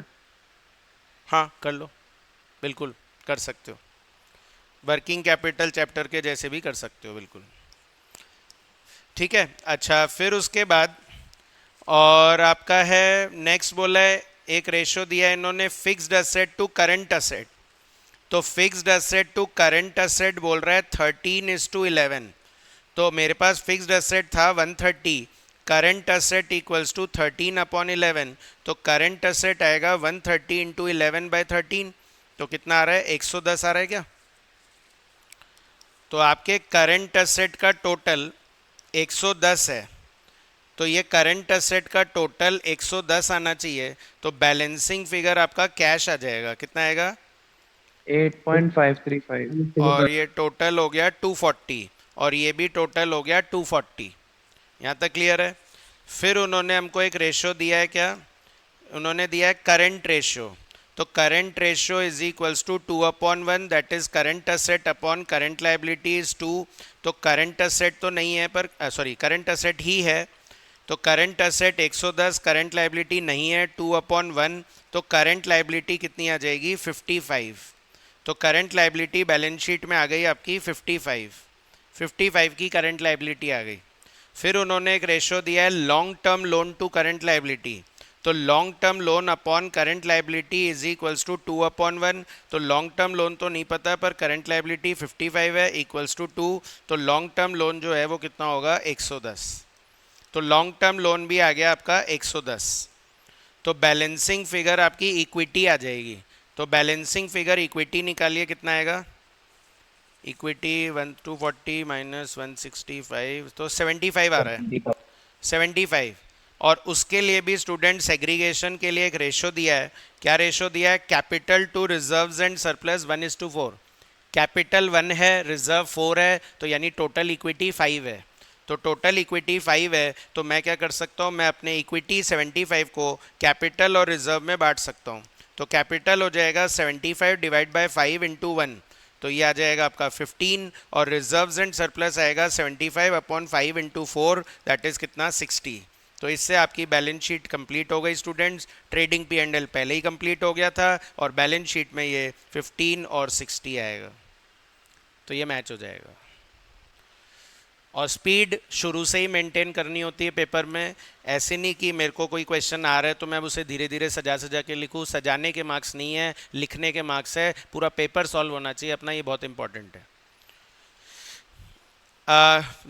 हाँ कर लो, बिल्कुल कर सकते हो, वर्किंग कैपिटल चैप्टर के जैसे भी कर सकते हो, बिल्कुल ठीक है। अच्छा, फिर उसके बाद और आपका है नेक्स्ट बोला है एक रेशो दिया है इन्होंने fixed asset to current asset. तो fixed asset to current asset बोल रहा है 13:11। तो मेरे पास फिक्स्ड असेट था 130, करंट असेट इक्वल्स टू 13/11। तो करंट असेट आएगा 130 इंटू 11/13। तो कितना आ रहा है, 110 आ रहा है क्या। तो आपके करंट असेट का टोटल 110 है। तो ये करंट असेट का टोटल 110 आना चाहिए। तो बैलेंसिंग फिगर आपका कैश आ जाएगा, कितना आएगा, 8.535। और ये टोटल हो गया 240 और ये भी टोटल हो गया 240। यहाँ तक क्लियर है। फिर उन्होंने हमको एक रेशो दिया है, क्या उन्होंने दिया है करंट रेशो। तो current ratio is equals to 2/1, that is current asset upon current liability is 2। तो करंट असेट तो नहीं है पर सॉरी करंट असेट ही है। तो करंट असेट 110, करंट लाइबिलिटी नहीं है 2/1। तो करंट लाइबिलिटी कितनी आ जाएगी, 55। तो करंट लाइबिलिटी बैलेंस शीट में आ गई आपकी 55 की करंट लाइबिलिटी आ गई। फिर उन्होंने एक रेशो दिया है long term loan to current liability. तो long term loan upon current liability is equals to 2/1। तो लॉन्ग टर्म लोन तो नहीं पता पर करंट लाइबिलिटी 55 है, इक्वल्स टू 2। तो लॉन्ग टर्म लोन जो है वो कितना होगा, 110। तो लॉन्ग टर्म लोन भी आ गया आपका 110। तो बैलेंसिंग फिगर आपकी इक्विटी आ जाएगी। तो बैलेंसिंग फिगर इक्विटी निकालिए, कितना आएगा, इक्विटी 240 माइनस 165 तो 75 आ रहा है, 75। और उसके लिए भी स्टूडेंट सेग्रीगेशन के लिए एक रेशो दिया है। क्या रेशो दिया है? Capital to reserves and surplus 1:4। Capital 1 है, रिजर्व 4 है, तो यानी टोटल इक्विटी 5 है। तो टोटल इक्विटी 5 है, तो मैं क्या कर सकता हूँ, मैं अपने इक्विटी 75 को कैपिटल और रिजर्व में बांट सकता हूँ। तो कैपिटल हो जाएगा 75 डिवाइड बाय 5 इंटू 1, तो ये आ जाएगा आपका 15, और रिजर्व्स एंड सरप्लस आएगा 75 अपॉन 5 इंटू 4, दैट इज कितना, 60। तो इससे आपकी बैलेंस शीट कंप्लीट हो गई students. Trading P and L पहले ही कंप्लीट हो गया था, और बैलेंस शीट में ये 15 और 60 आएगा, तो ये मैच हो जाएगा। और स्पीड शुरू से ही मेंटेन करनी होती है पेपर में। ऐसे नहीं कि मेरे को कोई क्वेश्चन आ रहा है तो मैं उसे धीरे धीरे सजा सजा के लिखूँ। सजाने के मार्क्स नहीं है, लिखने के मार्क्स है। पूरा पेपर सॉल्व होना चाहिए अपना, ये बहुत इंपॉर्टेंट है।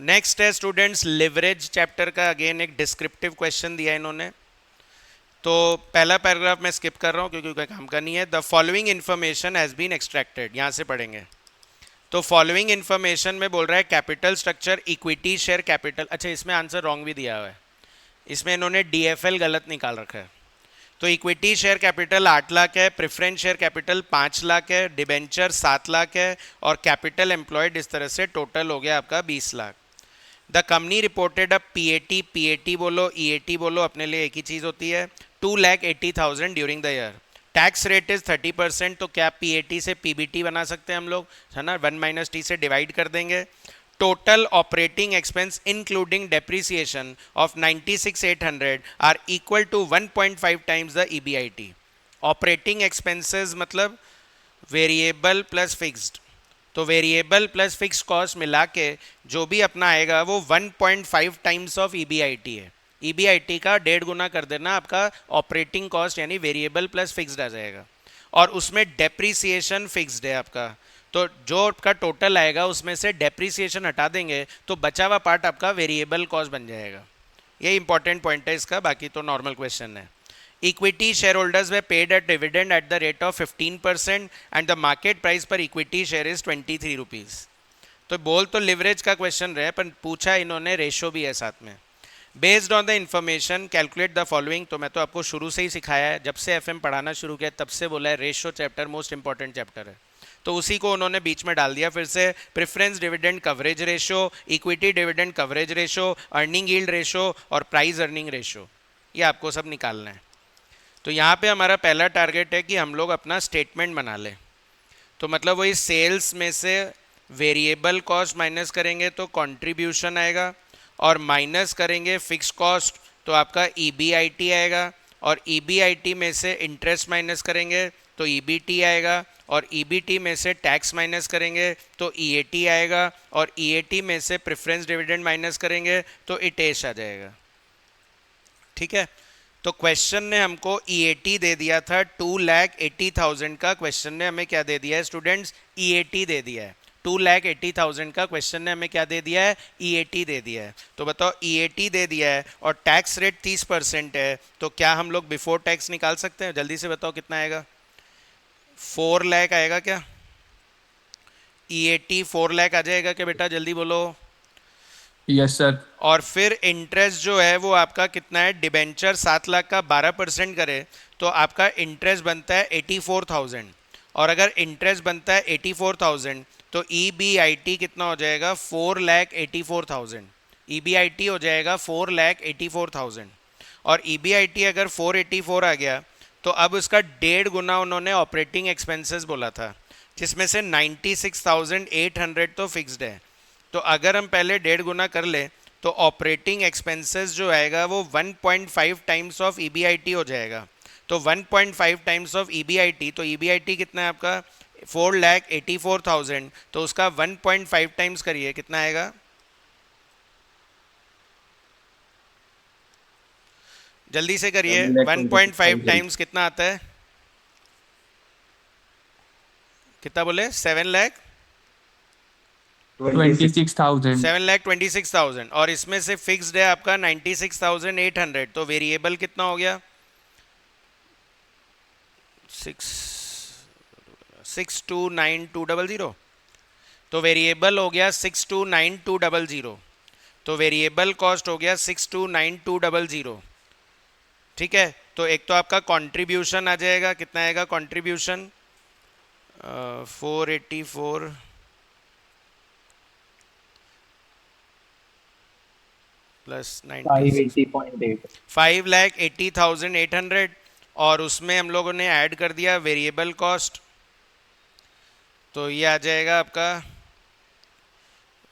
नेक्स्ट है स्टूडेंट्स लिवरेज चैप्टर का। अगेन एक डिस्क्रिप्टिव क्वेश्चन दिया इन्होंने, तो पहला पैराग्राफ मैं स्किप कर रहा हूँ क्योंकि कोई काम का नहीं है। The following information has been extracted, यहाँ से पढ़ेंगे। तो फॉलोइंग इन्फॉर्मेशन में बोल रहा है capital structure, equity share capital. अच्छा, इसमें आंसर रॉन्ग भी दिया हुआ है, इसमें इन्होंने डीएफएल गलत निकाल रखा है। तो इक्विटी शेयर कैपिटल 8 लाख है, प्रेफरेंस शेयर कैपिटल 5 लाख है, डिबेंचर 7 लाख है, और कैपिटल एम्प्लॉयड इस तरह से टोटल हो गया आपका 20 lakh. The company reported a PAT, PAT बोलो ईएटी बोलो, अपने लिए एक ही चीज़ होती है, 2,80,000 during the year. Tax rate is 30%, तो क्या पीएटी से पीबीटी बना सकते हैं हम लोग, है ना, 1 - t से डिवाइड कर देंगे। Total operating expense including depreciation of 96,800 are equal to 1.5 times the EBIT. Operating expenses मतलब वेरिएबल प्लस फिक्स्ड, तो वेरिएबल प्लस फिक्स कॉस्ट मिला के जो भी अपना आएगा वो 1.5 टाइम्स ऑफ ईबीआईटी है। ईबीआईटी का 1.5 गुना कर देना आपका ऑपरेटिंग कॉस्ट, यानी वेरिएबल प्लस फिक्स्ड आ जाएगा। और उसमें डेप्रीसिएशन फिक्स्ड है आपका, तो जो आपका टोटल आएगा उसमें से डेप्रीसिएशन हटा देंगे तो बचा हुआ पार्ट आपका वेरिएबल कॉस्ट बन जाएगा। ये इंपॉर्टेंट पॉइंट है इसका, बाकी तो नॉर्मल क्वेश्चन है। Equity shareholders were paid a dividend at the rate of 15% and the market price per equity share is 23 rupees। तो बोल तो लिवरेज का क्वेश्चन रहे, पर पूछा इन्होंने रेशो भी है साथ में। Based on the information calculate the following, तो मैं तो आपको शुरू से ही सिखाया है, जब से एफएम पढ़ाना शुरू किया तब से बोला है ratio chapter most important chapter है, तो उसी को उन्होंने बीच में डाल दिया फिर से। Preference dividend coverage ratio, equity dividend coverage ratio, earning yield ratio और प्राइस अर्निंग रेशो, ये आपको सब निकालना है। तो यहाँ पे हमारा पहला टारगेट है कि हम लोग अपना स्टेटमेंट बना लें। तो मतलब वही सेल्स में से वेरिएबल कॉस्ट माइनस करेंगे तो कंट्रीब्यूशन आएगा, और माइनस करेंगे फिक्स कॉस्ट तो आपका ईबीआईटी आएगा, और ईबीआईटी में से इंटरेस्ट माइनस करेंगे तो ईबीटी आएगा, और ईबीटी में से टैक्स माइनस करेंगे तो ईएटी आएगा, और ईएटी में से प्रेफरेंस डिविडेंड माइनस करेंगे तो इटेश आ जाएगा। ठीक है, तो क्वेश्चन ने हमको ईएटी दे दिया था 2,80,000 का, क्वेश्चन ने हमें क्या दे दिया है स्टूडेंट्स, ईएटी दे दिया है। 2,80,000 का क्वेश्चन ने हमें क्या दे दिया है, ईएटी दे दिया है। तो बताओ ईएटी दे दिया है और टैक्स रेट 30% है, तो क्या हम लोग बिफोर टैक्स निकाल सकते हैं? जल्दी से बताओ कितना आएगा, 4 लाख आएगा क्या? ईएटी 4 लाख आ जाएगा क्या बेटा, जल्दी बोलो। Yes sir. और फिर इंटरेस्ट जो है वो आपका कितना है, डिबेंचर 7 लाख का 12% करे तो आपका इंटरेस्ट बनता है 84,000, और अगर इंटरेस्ट बनता है 84,000 तो ईबीआईटी कितना हो जाएगा, 4,84,000। ईबीआईटी हो जाएगा 4,84,000, और ईबीआईटी अगर 484 आ गया तो अब उसका 1.5 गुना उन्होंने ऑपरेटिंग एक्सपेंसेस बोला था, जिसमें से 96,800 तो फिक्स्ड है। तो अगर हम पहले 1.5 गुना कर ले तो ऑपरेटिंग एक्सपेंसेस जो आएगा वो 1.5 टाइम्स ऑफ ईबीआईटी हो जाएगा। तो 1.5 टाइम्स ऑफ ईबीआईटी, तो ईबीआईटी कितना है आपका 4,84,000, तो उसका 1.5 टाइम्स करिए कितना आएगा, जल्दी से करिए, 1.5 टाइम्स कितना आता है, कितना बोले, 7,26,000, और इसमें से फिक्स्ड है आपका 96,800, तो वेरिएबल कितना हो गया, 629,200, तो वेरिएबल हो गया 629,200, तो वेरिएबल कॉस्ट हो गया 629,200, ठीक है, तो एक तो आपका कंट्रीब्यूशन आ जाएगा, कितना आएगा कंट्रीब्यूशन 484 प्लस 96 580.8. 5,80,800 और उसमें हम लोगों ने ऐड कर दिया वेरिएबल कॉस्ट, तो ये आ जाएगा आपका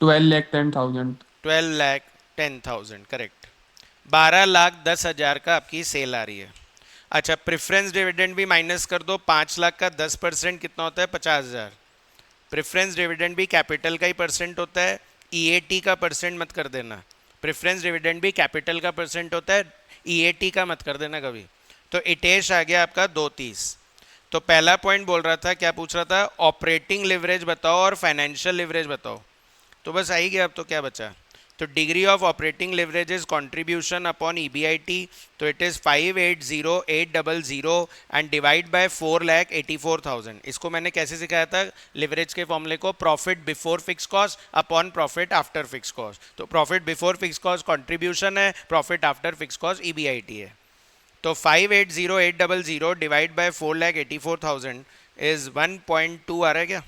12,10,000. 12,10,000 करेक्ट, 12,10,000 का आपकी सेल आ रही है। अच्छा, प्रेफरेंस डिविडेंड भी माइनस कर दो, 5 लाख का 10% कितना होता है 50,000। प्रेफरेंस डिविडेंड भी कैपिटल का ही परसेंट होता है, ईएटी का परसेंट मत कर देना। प्रेफरेंस डिविडेंड भी कैपिटल का परसेंट होता है, ईएटी का मत कर देना कभी। तो इटेश आ गया आपका 230। तो पहला पॉइंट बोल रहा था, क्या पूछ रहा था, ऑपरेटिंग लिवरेज बताओ और फाइनेंशियल लिवरेज बताओ। तो बस आ ही गया, अब तो क्या बचा। तो degree of operating leverage is contribution upon EBIT, तो it is 580,800 and divide by 4,84,000। इसको मैंने कैसे सिखाया था लिवरेज के फॉर्मूले को, profit before fix cost upon profit after fix cost. तो profit before fix cost contribution है, profit after fix cost EBIT है। तो 580,800 डिवाइड बाय 4,84,000 इज 1.2 आ रहा है क्या।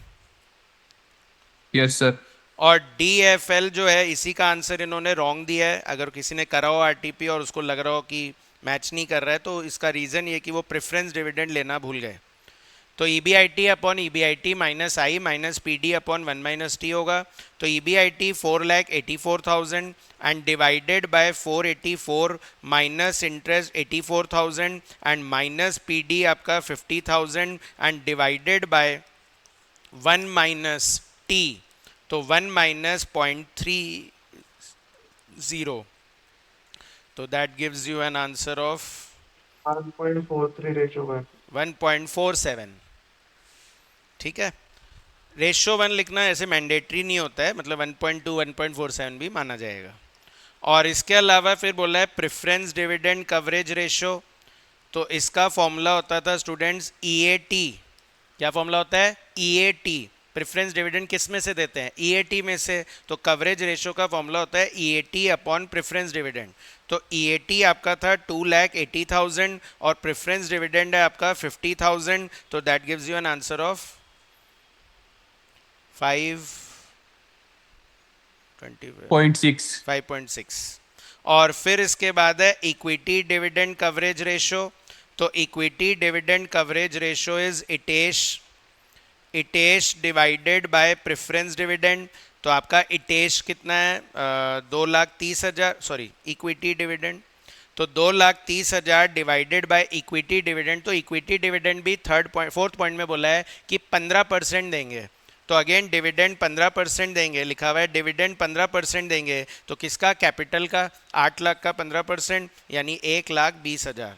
Yes, sir. और DFL जो है इसी का आंसर इन्होंने रॉन्ग दिया है। अगर किसी ने करा हो आरटीपी और उसको लग रहा हो कि मैच नहीं कर रहा है, तो इसका रीज़न ये कि वो प्रेफरेंस डिविडेंड लेना भूल गए। तो EBIT upon EBIT minus I minus PD upon 1 minus T होगा। तो EBIT 4,84,000 and divided by 484 minus interest 84,000 and minus PD आपका 50,000 and divided by 1 minus T, तो 1 माइनस 0.30, तो that gives you an answer of 1.43 ratio 1.47। ठीक है, ratio 1 लिखना ऐसे mandatory नहीं होता है, मतलब 1.2 1.47 भी माना जाएगा। और इसके अलावा फिर बोला है प्रेफरेंस डिविडेंड कवरेज रेशियो, तो इसका फॉर्मूला होता था स्टूडेंट्स EAT। क्या फॉर्मूला होता है EAT। प्रेफरेंस डिविडेंड किस में से देते हैं, EAT में से। तो कवरेज रेशियो का फॉर्मूला होता है EAT अपॉन प्रेफरेंस डिविडेंड। तो EAT आपका था 2,80,000 और प्रेफरेंस डिविडेंड है आपका 50,000, तो that gives you an answer of 0.6. 5.6। और फिर इसके बाद है इक्विटी डिविडेंड कवरेज रेशियो। तो equity dividend coverage ratio is इटेश डिवाइडेड बाय प्रेफरेंस डिविडेंड। तो आपका इटेश कितना है 2,30,000, सॉरी इक्विटी डिविडेंड, तो 2,30,000 डिवाइडेड बाय इक्विटी डिविडेंड। तो इक्विटी डिविडेंड भी फोर्थ पॉइंट में बोला है कि 15% देंगे। तो अगेन डिविडेंड 15% देंगे, लिखा हुआ है डिविडेंड 15% देंगे। तो किसका, कैपिटल का, 8 लाख का 15% यानी 1,20,000।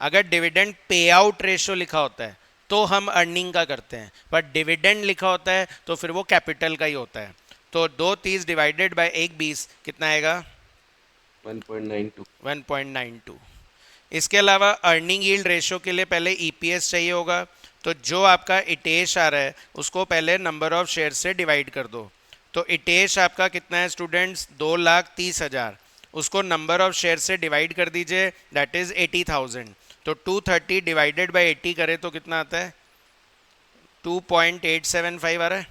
अगर डिविडेंड पे आउट रेशियो लिखा होता है तो हम अर्निंग का करते हैं, पर डिविडेंड लिखा होता है तो फिर वो कैपिटल का ही होता है। तो 2,30 डिवाइडेड बाय 1,20 कितना आएगा 1.92। इसके अलावा अर्निंग यील्ड रेशियो के लिए पहले EPS चाहिए होगा। तो जो आपका इटेश आ रहा है उसको पहले नंबर ऑफ शेयर से डिवाइड कर दो। तो इटेश आपका कितना है स्टूडेंट्स 2,30,000, उसको नंबर ऑफ शेयर से डिवाइड कर दीजिए, दैट इज 80,000। तो 230 डिवाइडेड बाय 80 करें तो कितना आता है 2.875 आ रहा है।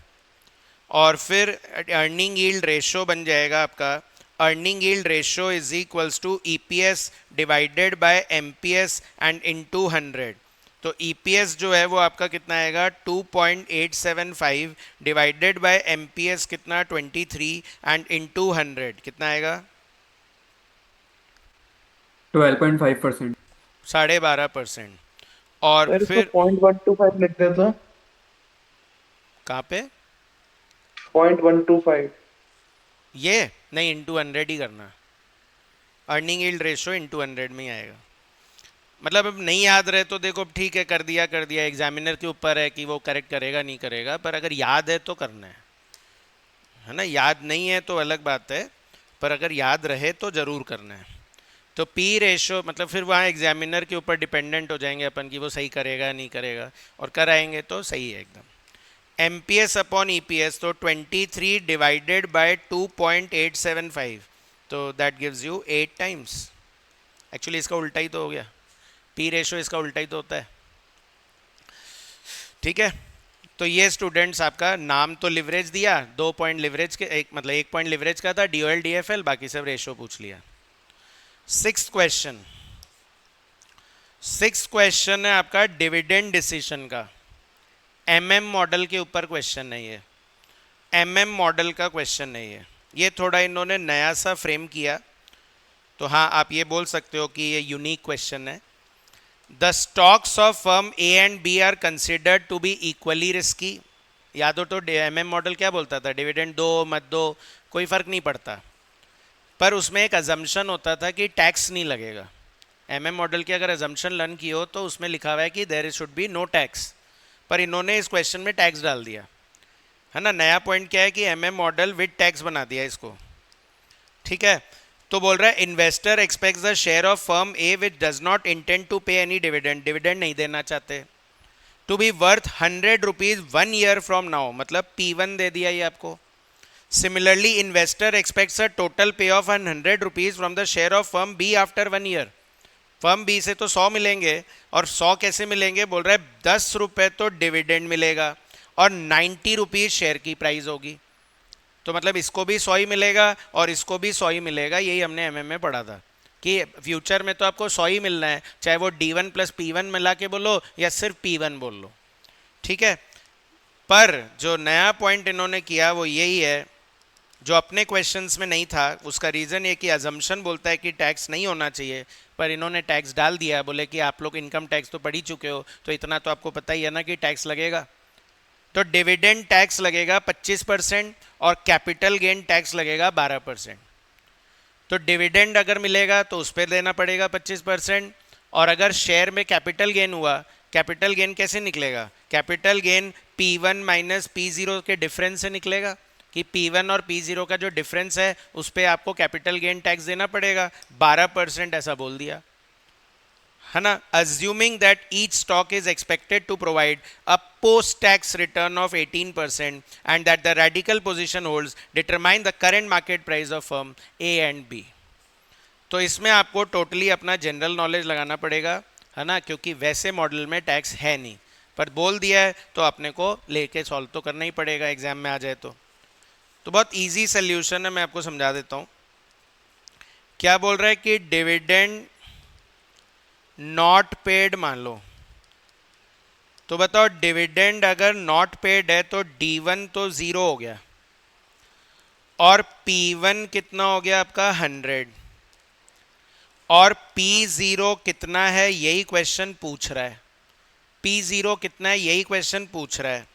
और फिर अर्निंग यील्ड रेशियो बन जाएगा आपका, earning yield ratio is equals to EPS divided by MPS and into 100। तो EPS जो है वो आपका कितना आएगा 2.875 डिवाइडेड बाय MPS कितना 23 एंड इनटू 100 कितना आएगा 12.5%. 12.5%। और सर इसको फिर 0.125 लिख दे तो कहाँ पे 0.125 ये नहीं, इनटू 100 ही करना, अर्निंग यील्ड रेशियो इनटू 100 में ही आएगा। मतलब अब नहीं याद रहे तो देखो ठीक है, कर दिया एग्जामिनर के ऊपर है कि वो करेक्ट करेगा नहीं करेगा, पर अगर याद है तो करना है ना। याद नहीं है तो अलग बात है, पर अगर याद रहे तो ज़रूर करना है। तो P रेशियो मतलब फिर वहाँ एग्जामिनर के ऊपर डिपेंडेंट हो जाएंगे अपन कि वो सही करेगा नहीं करेगा, और कराएंगे तो सही है एकदम। MPS अपॉन EPS, तो 23 डिवाइडेड बाय 2.875, तो that gives you 8 times. Actually इसका उल्टा ही तो हो गया, पी रेशो इसका उल्टा ही तो होता है, ठीक है। तो ये स्टूडेंट्स आपका नाम तो लिवरेज दिया, 2 पॉइंट लिवरेज के, एक मतलब 1 पॉइंट लिवरेज का था, डीओएल डीएफएल, बाकी सब रेशो पूछ लिया। सिक्स्थ क्वेश्चन है आपका डिविडेंड डिसीजन का, एमएम मॉडल के ऊपर क्वेश्चन है ये, एमएम मॉडल का क्वेश्चन है ये थोड़ा इन्होंने नया सा फ्रेम किया, तो हाँ आप ये बोल सकते हो कि ये यूनिक क्वेश्चन है। The stocks of firm A and B are considered to be equally risky. याद हो तो एमएम मॉडल क्या बोलता था, डिविडेंड दो मत दो कोई फर्क नहीं पड़ता, पर उसमें एक अजम्पशन होता था कि टैक्स नहीं लगेगा। एमएम मॉडल की अगर अजम्पशन लर्न की हो तो उसमें लिखा हुआ है कि there should be no tax, पर इन्होंने इस क्वेश्चन में टैक्स डाल दिया है ना। नया पॉइंट क्या है कि एमएम मॉडल विद टैक्स बना दिया इसको, ठीक है। तो बोल रहा है investor expects the share of firm A which does not intend to pay any dividend, dividend नहीं देना चाहते, to be worth 100 rupees 1 year from now, मतलब P1 दे दिया ये आपको। Similarly investor expects a total pay off 100 rupees from the share of firm B after 1 year. Firm B से तो 100 मिलेंगे, और 100 कैसे मिलेंगे, बोल रहा है 10 रुपये तो डिविडेंड मिलेगा और 90 रुपीज शेयर की प्राइस होगी, तो मतलब इसको भी 100 ही मिलेगा और इसको भी 100 ही मिलेगा। यही हमने एमएम में पढ़ा था कि फ्यूचर में तो आपको 100 ही मिलना है, चाहे वो D1 प्लस P1 मिला के बोलो या सिर्फ P1 बोल लो, ठीक है। पर जो नया पॉइंट इन्होंने किया वो यही है जो अपने क्वेश्चंस में नहीं था। उसका रीज़न ये कि अजम्पशन बोलता है कि टैक्स नहीं होना चाहिए, पर इन्होंने टैक्स डाल दिया। बोले कि आप लोग इनकम टैक्स तो पढ़ ही चुके हो, तो इतना तो आपको पता ही है ना कि टैक्स लगेगा। तो डिविडेंड टैक्स लगेगा 25% और कैपिटल गेन टैक्स लगेगा 12%। तो डिविडेंड अगर मिलेगा तो उस पर देना पड़ेगा 25%, और अगर शेयर में कैपिटल गेन हुआ, कैपिटल गेन कैसे निकलेगा, capital gain P1 minus P0 के डिफरेंस से निकलेगा, कि P1 और P0 का जो डिफरेंस है उस पर आपको कैपिटल गेन टैक्स देना पड़ेगा 12%, ऐसा बोल दिया है ना। Assuming that each stock is expected to provide a post tax return of 18% and that the radical position holds determine the current market price of firm A and B. तो इसमें आपको टोटली अपना जनरल नॉलेज लगाना पड़ेगा, है ना, क्योंकि वैसे मॉडल में टैक्स है नहीं, पर बोल दिया है तो अपने को लेके सॉल्व तो करना ही पड़ेगा एग्जाम में आ जाए तो बहुत इजी सोल्यूशन है, मैं आपको समझा देता हूँ। क्या बोल रहा है कि डिविडेंड नॉट पेड मान लो, तो बताओ डिविडेंड अगर नॉट पेड है तो D1 तो 0 हो गया और P1 कितना हो गया आपका 100, और P0 कितना है यही क्वेश्चन पूछ रहा है, P0 कितना है यही क्वेश्चन पूछ रहा है,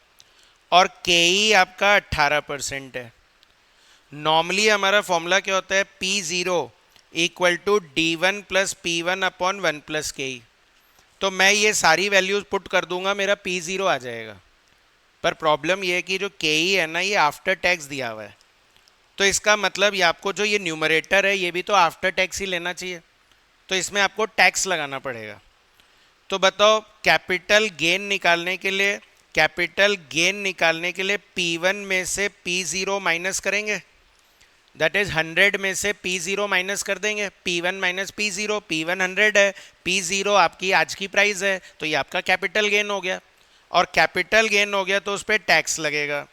और KE आपका 18% है। नॉर्मली हमारा फॉर्मूला क्या होता है, P0 equal to D1 plus P1 upon 1 plus KE। तो मैं ये सारी वैल्यूज पुट कर दूंगा, मेरा P0 आ जाएगा। पर प्रॉब्लम ये है कि जो KE है ना, ये आफ्टर टैक्स दिया हुआ है, तो इसका मतलब ये आपको जो ये न्यूमरेटर है ये भी तो आफ्टर टैक्स ही लेना चाहिए, तो इसमें आपको टैक्स लगाना पड़ेगा। तो बताओ कैपिटल गेन निकालने के लिए P1 में से P0 माइनस करेंगे, दैट इज 100 में से P0 माइनस कर देंगे, P1 माइनस P0, P1 100 है, P0 आपकी आज की प्राइस है, तो ये आपका कैपिटल गेन हो गया, और कैपिटल गेन हो गया तो उस पर टैक्स लगेगा।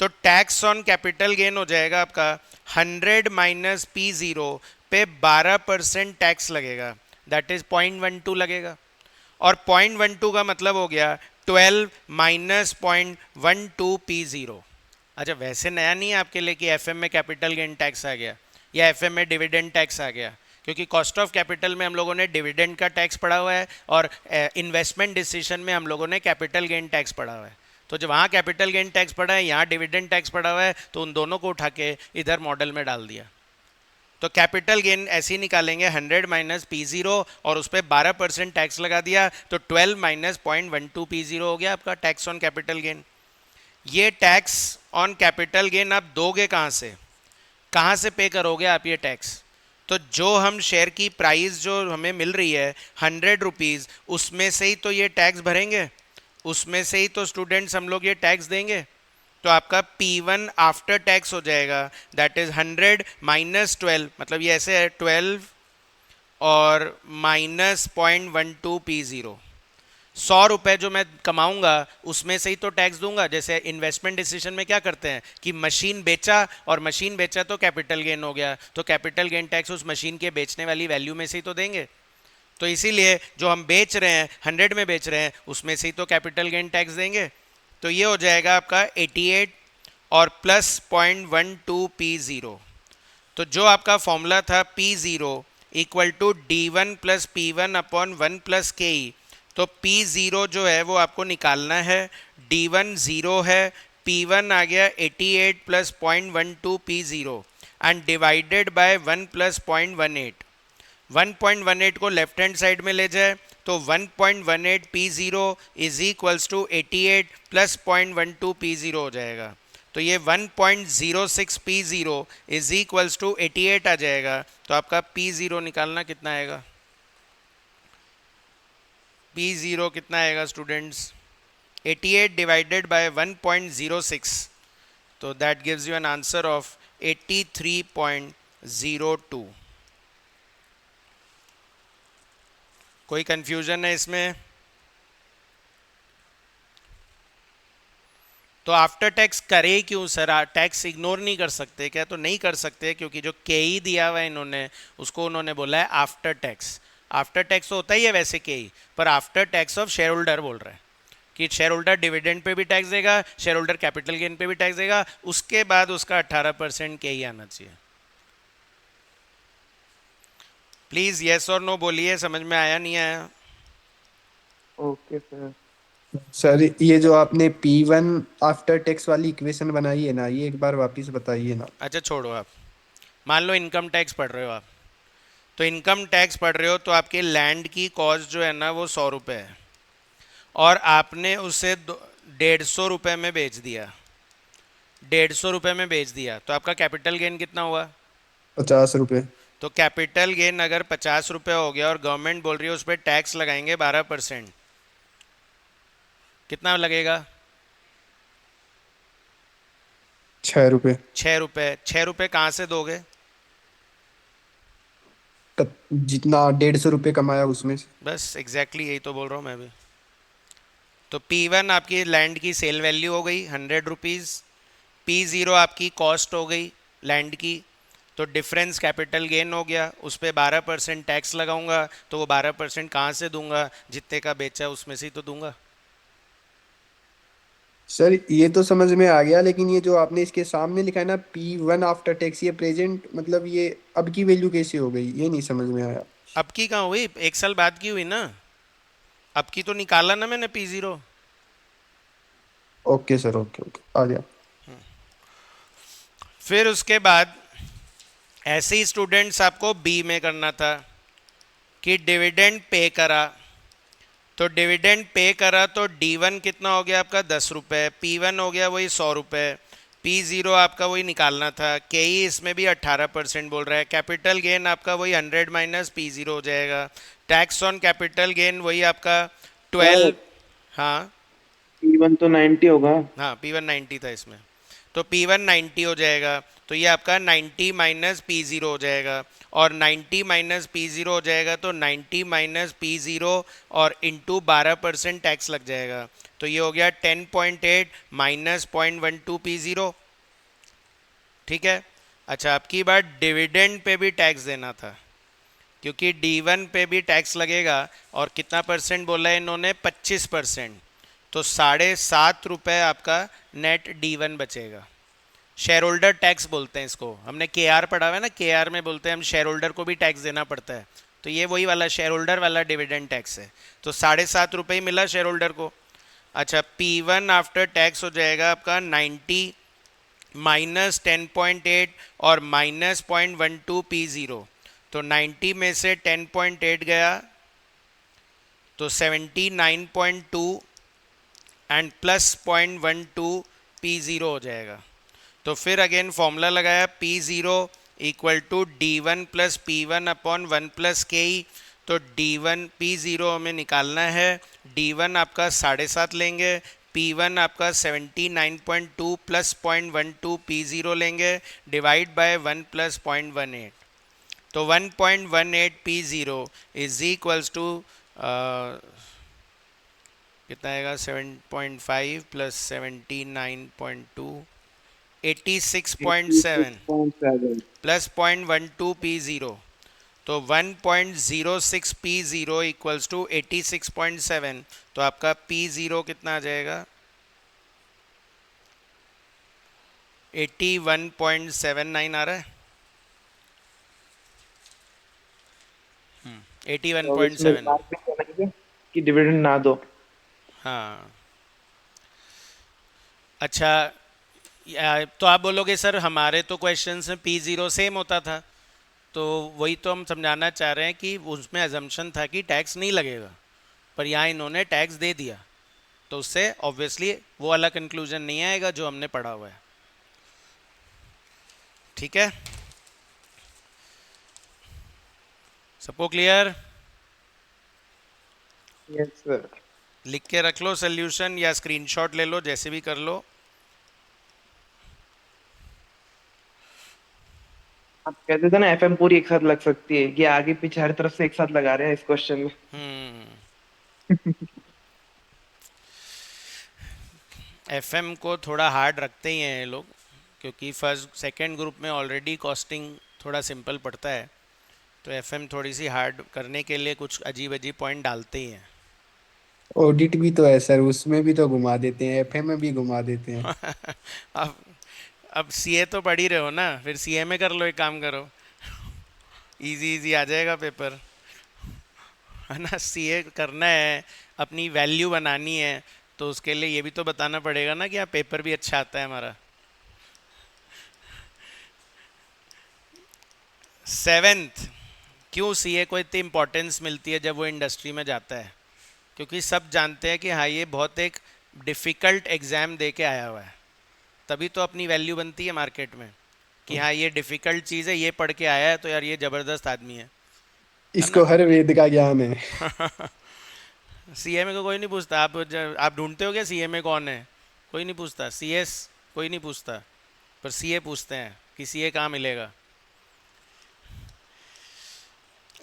तो टैक्स ऑन कैपिटल गेन हो जाएगा आपका 100 माइनस P0 पे 12% टैक्स लगेगा, दैट इज 0.12 लगेगा, और 0.12 का मतलब हो गया 12 माइनस 0.12 P0। अच्छा वैसे नया नहीं है आपके लिए कि एफएम में कैपिटल गेन टैक्स आ गया या एफएम में डिविडेंड टैक्स आ गया, क्योंकि कॉस्ट ऑफ कैपिटल में हम लोगों ने डिविडेंड का टैक्स पढ़ा हुआ है और इन्वेस्टमेंट डिसीजन में हम लोगों ने कैपिटल गेन टैक्स पढ़ा हुआ है। तो जब वहाँ कैपिटल गेन टैक्स पढ़ा है, यहाँ डिविडेंड टैक्स पढ़ा हुआ है, तो उन दोनों को उठा के इधर मॉडल में डाल दिया। तो कैपिटल गेन ऐसे ही निकालेंगे 100 माइनस P0 और उस पर 12% टैक्स लगा दिया, तो 12 माइनस 0.12 P0 हो गया आपका टैक्स ऑन कैपिटल गेन। ये टैक्स ऑन कैपिटल गेन आप दोगे कहाँ से पे करोगे आप ये टैक्स? तो जो हम शेयर की प्राइस जो हमें मिल रही है 100 रुपीज़, उसमें से ही तो ये टैक्स भरेंगे, उसमें से ही तो स्टूडेंट्स हम लोग ये टैक्स देंगे। तो आपका P1 आफ्टर टैक्स हो जाएगा, दैट इज 100 माइनस 12, मतलब ये ऐसे है 12 और -0.12 P0। 100 रुपये जो मैं कमाऊंगा उसमें से ही तो टैक्स दूंगा। जैसे इन्वेस्टमेंट डिसीजन में क्या करते हैं कि मशीन बेचा, और मशीन बेचा तो कैपिटल गेन हो गया, तो कैपिटल गेन टैक्स उस मशीन के बेचने वाली वैल्यू में से ही तो देंगे। तो इसीलिए जो हम बेच रहे हैं 100 में बेच रहे हैं उसमें से ही तो कैपिटल गेन टैक्स देंगे। तो ये हो जाएगा आपका 88 और प्लस 0.12 P0। तो जो आपका फॉर्मूला था P0 equal to D1 plus P1 upon 1 plus KE, तो P0 जो है वो आपको निकालना है। D1 0 है, P1 आ गया 88 plus 0.12 P0 and divided by 1 plus 0.18। 1.18 को लेफ्ट हैंड साइड में ले जाए तो 1.18 P0 is equals to 88 plus 0.12 P0 हो जाएगा। तो ये 1.06 P0 इज इक्वल्स टू 88 आ जाएगा। तो आपका P0 निकालना कितना आएगा? P0 कितना आएगा स्टूडेंट्स? 88 डिवाइडेड बाय 1.06, तो that gives you an answer of 83.02। कोई कंफ्यूजन है इसमें? तो आफ्टर टैक्स करे क्यों सर? टैक्स इग्नोर नहीं कर सकते क्या? तो नहीं कर सकते क्योंकि जो केई दिया हुआ है इन्होंने उसको उन्होंने बोला है आफ्टर टैक्स। आफ्टर टैक्स तो होता ही है वैसे केई, पर after tax of share holder बोल रहा है कि शेयर होल्डर डिविडेंड पे भी टैक्स देगा, शेयर होल्डर कैपिटल गेन पे भी टैक्स देगा, उसके बाद उसका 18% केई आना चाहिए। प्लीज यस और नो बोलिए, समझ में आया नहीं आया? Okay sir. सर ये जो आपने P1 आफ्टर टैक्स वाली इक्वेशन बनाई है ना, ये एक बार वापस बताइए ना। अच्छा छोड़ो, आप मान लो इनकम टैक्स पढ़ रहे हो आप, तो इनकम टैक्स पढ़ रहे हो तो आपके लैंड की कॉस्ट जो है ना वो 100 रुपये है और आपने उसे 150 रुपये में बेच दिया। 150 रुपये में बेच दिया तो आपका कैपिटल गेन कितना हुआ? 50 रुपये। तो कैपिटल गेन अगर 50 रुपये हो गया और गवर्नमेंट बोल रही है उस पर टैक्स लगाएंगे 12%, कितना लगेगा? 6 रुपये। 6 रुपये। 6 रुपये कहाँ से दोगे? जितना 150 रुपये कमाया उसमें से। बस एग्जैक्टली यही तो बोल रहा हूँ मैं भी। तो P1 आपकी लैंड की सेल वैल्यू हो गई 100 रुपीज़, P0 आपकी कॉस्ट हो गई लैंड की, तो डिफरेंस कैपिटल गेन हो गया, उस पर 12% टैक्स लगाऊंगा, तो वो 12% कहाँ से दूंगा? जितने का बेचा उसमें से ही तो दूंगा। सर ये तो समझ में आ गया, लेकिन ये जो आपने इसके सामने लिखा है ना P1 आफ्टर टैक्स, ये प्रेजेंट मतलब ये अब की वैल्यू कैसे हो गई, ये नहीं समझ में आया। अब की कहाँ हुई? 1 साल बाद की हुई ना। अब की तो निकाला ना मैंने P0। Okay sir, okay okay आ गया। फिर उसके बाद ऐसे ही स्टूडेंट्स आपको बी में करना था कि डिविडेंड पे करा, तो डिविडेंड पे करा तो D1 कितना हो गया आपका? 10 रुपये, P1 हो गया वही 100 रुपये, P0 आपका वही निकालना था, केई इसमें भी 18% बोल रहा है, कैपिटल गेन आपका वही 100 माइनस P0 हो जाएगा, टैक्स ऑन कैपिटल गेन वही आपका 12। हाँ P1 तो 90 होगा। हाँ P1 90 था इसमें, तो P1 90 हो जाएगा, तो ये आपका 90 माइनस P0 हो जाएगा, और 90 माइनस P0 हो जाएगा तो 90 माइनस P0 और इंटू 12% टैक्स लग जाएगा, तो ये हो गया 10.8 माइनस 0.12 P0। ठीक है। अच्छा आपकी बात डिविडेंड पे भी टैक्स देना था क्योंकि D1 पे भी टैक्स लगेगा, और कितना परसेंट बोला है इन्होंने? 25%, तो 7.5 रुपये आपका नेट D1 बचेगा। शेयर होल्डर टैक्स बोलते हैं इसको, हमने KR पढ़ा हुआ है ना, KR में बोलते हैं हम शेयर होल्डर को भी टैक्स देना पड़ता है, तो ये वही वाला शेयर होल्डर वाला डिविडेंड टैक्स है, तो 7.5 रुपये ही मिला शेयर होल्डर को। अच्छा P1 आफ्टर टैक्स हो जाएगा आपका 90 माइनस 10.8 और माइनस 0.12 P0, तो 90 में से 10.8 गया तो 79.2 एंड प्लस 0.12 P0 हो जाएगा। तो फिर अगेन फॉर्मूला लगाया P0 equal to D1 plus P1 upon 1 plus KE, तो D1 P0 हमें निकालना है, D1 आपका 7.5 लेंगे, P1 आपका 79.2 प्लस 0.12 P0 लेंगे, डिवाइड बाय 1 प्लस 0.18, तो 1.18 P0 इज इक्वल्स टू कितना आएगा 7.5 प्लस 79.2 86.7 86.7 प्लस 0.12 P0 तो 1.06 P0 इक्वल्स टू 86.7 तो आपका P0 कितना आ जाएगा 81.79 आ रहा है 81.7 कि डिविडेंड ना दो। हाँ अच्छा तो आप बोलोगे सर हमारे तो क्वेश्चंस में P0 सेम होता था तो वही तो हम समझाना चाह रहे हैं कि उसमें अजम्पशन था कि टैक्स नहीं लगेगा पर यहाँ इन्होंने टैक्स दे दिया तो उससे ऑब्वियसली वो वाला कंक्लूजन नहीं आएगा जो हमने पढ़ा हुआ है। ठीक है, सबको क्लियर? Yes sir. लिख के रख लो सोल्यूशन या स्क्रीनशॉट ले लो, जैसे भी कर लो। आप कहते थे ना एफएम पूरी एक साथ लग सकती है, ये आगे पीछे हर तरफ से एक साथ लगा रहे हैं इस क्वेश्चन में। एफएम को थोड़ा हार्ड रखते ही हैं ये लोग क्योंकि फर्स्ट सेकंड ग्रुप में ऑलरेडी कॉस्टिंग थोड़ा सिंपल पड़ता है तो एफएम थोड़ी सी हार्ड करने के लिए कुछ अजीब अजीब पॉइंट डालते ही हैं। ऑडिट भी तो है सर, उसमें भी तो घुमा देते हैं, एफए में भी घुमा देते हैं। अब अब सीए तो पढ़ ही रहे हो ना, फिर सीए में कर लो, एक काम करो इजी इजी आ जाएगा पेपर, है ना। सीए करना है, अपनी वैल्यू बनानी है तो उसके लिए ये भी तो बताना पड़ेगा ना कि आप पेपर भी अच्छा आता है हमारा। 7th, क्यों सीए को इतनी इम्पोर्टेंस मिलती है जब वो इंडस्ट्री में जाता है? क्योंकि सब जानते हैं कि हाँ ये बहुत एक डिफ़िकल्ट एग्ज़ाम दे के आया हुआ है, तभी तो अपनी वैल्यू बनती है मार्केट में कि हाँ ये डिफ़िकल्ट चीज़ है, ये पढ़ के आया है तो यार ये ज़बरदस्त आदमी है इसको हर वेद का ज्ञान है। सीए में को कोई नहीं पूछता। आप ढूंढते हो क्या सीए में कौन है? कोई नहीं पूछता। सीएस कोई नहीं पूछता, पर सीए पूछते हैं कि सीए कहाँ मिलेगा।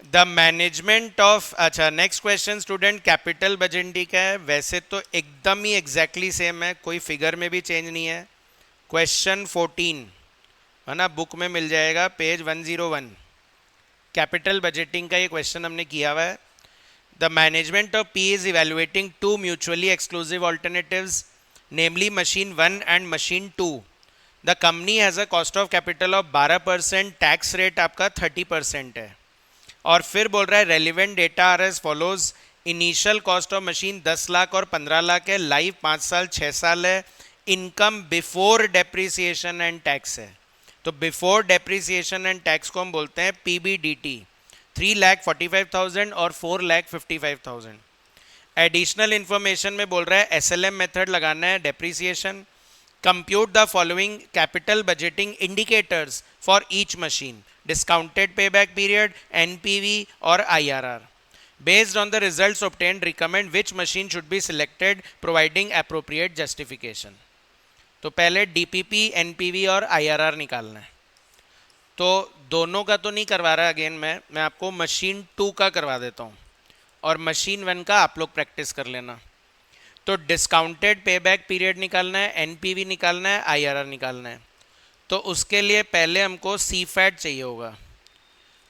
द मैनेजमेंट ऑफ, अच्छा next question student, capital budgeting का है। वैसे तो एकदम ही एग्जैक्टली सेम है, कोई फिगर में भी चेंज नहीं है। क्वेश्चन 14 है ना, बुक में मिल जाएगा पेज 101। कैपिटल बजटिंग का ये क्वेश्चन हमने किया हुआ है। The management of P is evaluating two mutually exclusive alternatives, namely machine 1 and machine 2. The company has a cost of capital of 12%, tax rate आपका 30% है। और फिर बोल रहा है relevant data are as follows, initial cost of machine 10 lakh और 15 लाख है, live 5 साल 6 साल है, income before depreciation and tax है। तो बिफोर डेप्रिसिएशन एंड टैक्स को हम बोलते हैं PBDT, 3,45,000 और 4,55,000। एडिशनल इंफॉर्मेशन में बोल रहा है SLM मेथड लगाना है, depreciation. Compute the following capital budgeting indicators for each machine, discounted payback period, NPV और IRR। Based on the results obtained recommend which machine should be selected providing appropriate justification. तो पहले DPP, NPV और IRR निकालना है। तो दोनों का तो नहीं करवा रहा अगेन मैं आपको मशीन 2 का करवा देता हूँ और मशीन 1 का आप लोग प्रैक्टिस कर लेना। तो डिस्काउंटेड पेबैक पीरियड निकालना है, NPV निकालना है, IRR निकालना है। तो उसके लिए पहले हमको CFAT चाहिए होगा।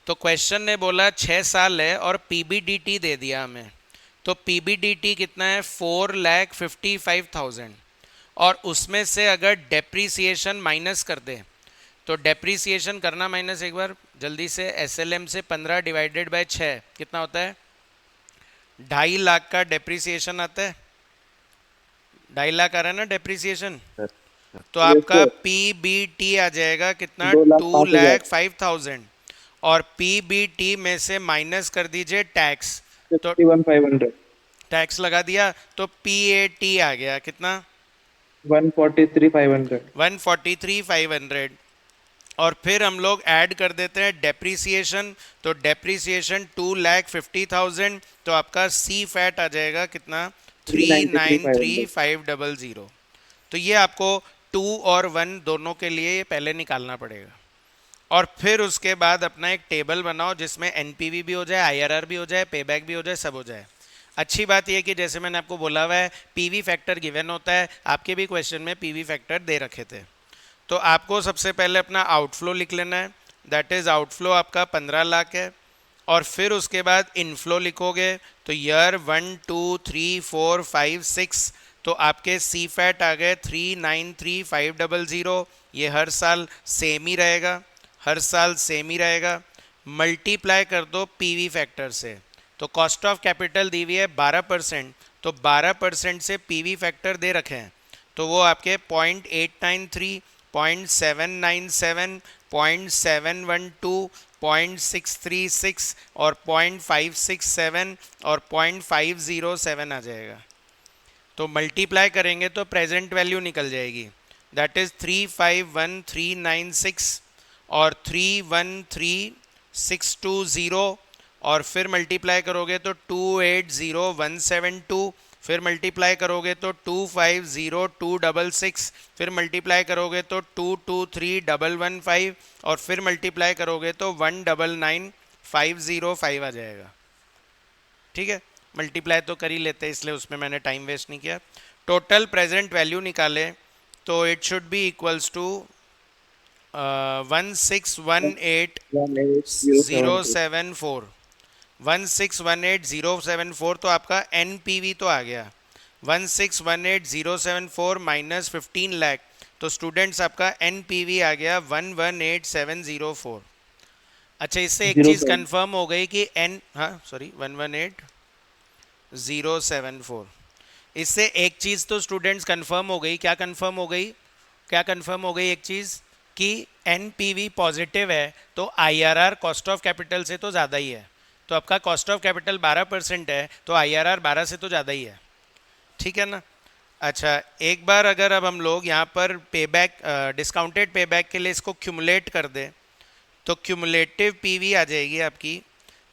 तो क्वेश्चन ने बोला 6 साल है और PBDT दे दिया हमें। तो PBDT कितना है 4,55,000 और उसमें से अगर डेप्रीसिएशन माइनस कर दे तो डेप्रीसिएशन करना माइनस, एक बार जल्दी से, SLM से 15 डिवाइडेड बाय 6 कितना होता है? 2.5 लाख का डेप्रीसिएशन आता है। 2.5 लाख आ रहा है ना डेप्रीसिएशन। तो आपका PBT आ जाएगा कितना? 2,05,000 और PBT में से माइनस कर दीजिए टैक्स, तो 51,500 टैक्स लगा दिया तो PAT आ गया कितना? 143,500 143,500। और फिर हम लोग ऐड कर देते हैं डेप्रीसिएशन, तो डेप्रीसिएशन 2,50,000 तो आपका CFAT आ जाएगा कितना? 3,93,500। तो ये आपको 2 और 1 दोनों के लिए पहले निकालना पड़ेगा। और फिर उसके बाद अपना एक टेबल बनाओ जिसमें एनपीवी भी हो जाए, आईआरआर भी हो जाए, पेबैक भी हो जाए, सब हो जाए। अच्छी बात यह कि जैसे मैंने आपको बोला हुआ है पीवी फैक्टर गिवन होता है, आपके भी क्वेश्चन में पीवी फैक्टर दे रखे थे। तो आपको सबसे पहले अपना आउटफ्लो लिख लेना है, दैट इज आउटफ्लो आपका 15 लाख है। और फिर उसके बाद इनफ्लो लिखोगे तो ईयर 1 2 3 4 5 6, तो आपके सी फैट आ गए 393500। ये हर साल सेम ही रहेगा, हर साल सेम ही रहेगा। मल्टीप्लाई कर दो पीवी फैक्टर से, तो कॉस्ट ऑफ कैपिटल दी हुई है 12%, तो 12% से पीवी फैक्टर दे रखे हैं, तो वो आपके 0.893, 0.797, 0.712, 0.636 और 0.567 और 0.507 आ जाएगा। तो मल्टीप्लाई करेंगे तो प्रेजेंट वैल्यू निकल जाएगी, दैट इज 351396 और 313620, और फिर मल्टीप्लाई करोगे तो 280172, फिर मल्टीप्लाई करोगे तो 250266, फिर मल्टीप्लाई करोगे तो 223115, और फिर मल्टीप्लाई करोगे तो 199505 आ जाएगा। ठीक है, मल्टीप्लाई तो कर ही लेते हैं, इसलिए उसमें मैंने टाइम वेस्ट नहीं किया। टोटल प्रेजेंट वैल्यू निकाले तो it should be equals to 1618074, 1618074, तो आपका एनपीवी तो आ गया 1618074 माइनस 15 लाख, तो स्टूडेंट्स आपका एनपीवी आ गया 118704। अच्छा, इससे एक चीज कंफर्म हो गई कि हाँ सॉरी 118074, इससे एक चीज तो स्टूडेंट्स कंफर्म हो गई। क्या कंफर्म हो गई? क्या कंफर्म हो गई? एक चीज कि एनपीवी पॉजिटिव है तो आईआरआर कॉस्ट ऑफ कैपिटल से तो ज़्यादा ही है, तो आपका कॉस्ट ऑफ कैपिटल 12% है तो आईआरआर 12 से तो ज़्यादा ही है। ठीक है ना? अच्छा, एक बार अगर अब हम लोग यहाँ पर पेबैक, डिस्काउंटेड पेबैक के लिए इसको क्यूमुलेट कर दें तो क्यूमुलेटिव पीवी आ जाएगी आपकी,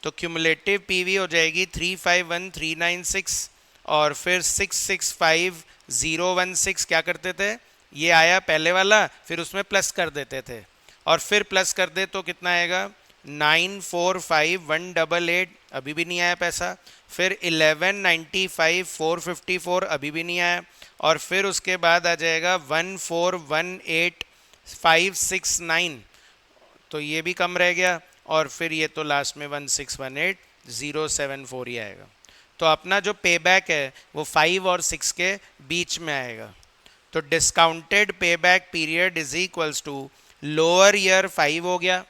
तो क्यूमुलेटिव पीवी हो जाएगी 351396 और फिर 665016। क्या करते थे, ये आया पहले वाला, फिर उसमें प्लस कर देते थे, और फिर प्लस कर दे तो कितना आएगा 945188, अभी भी नहीं आया पैसा। फिर 1195454, अभी भी नहीं आया। और फिर उसके बाद आ जाएगा 1418569, तो ये भी कम रह गया। और फिर ये तो लास्ट में 1618074 ही आएगा। तो अपना जो पेबैक है वो 5 और 6 के बीच में आएगा। तो discounted payback period is equals to lower year 5 हो गया,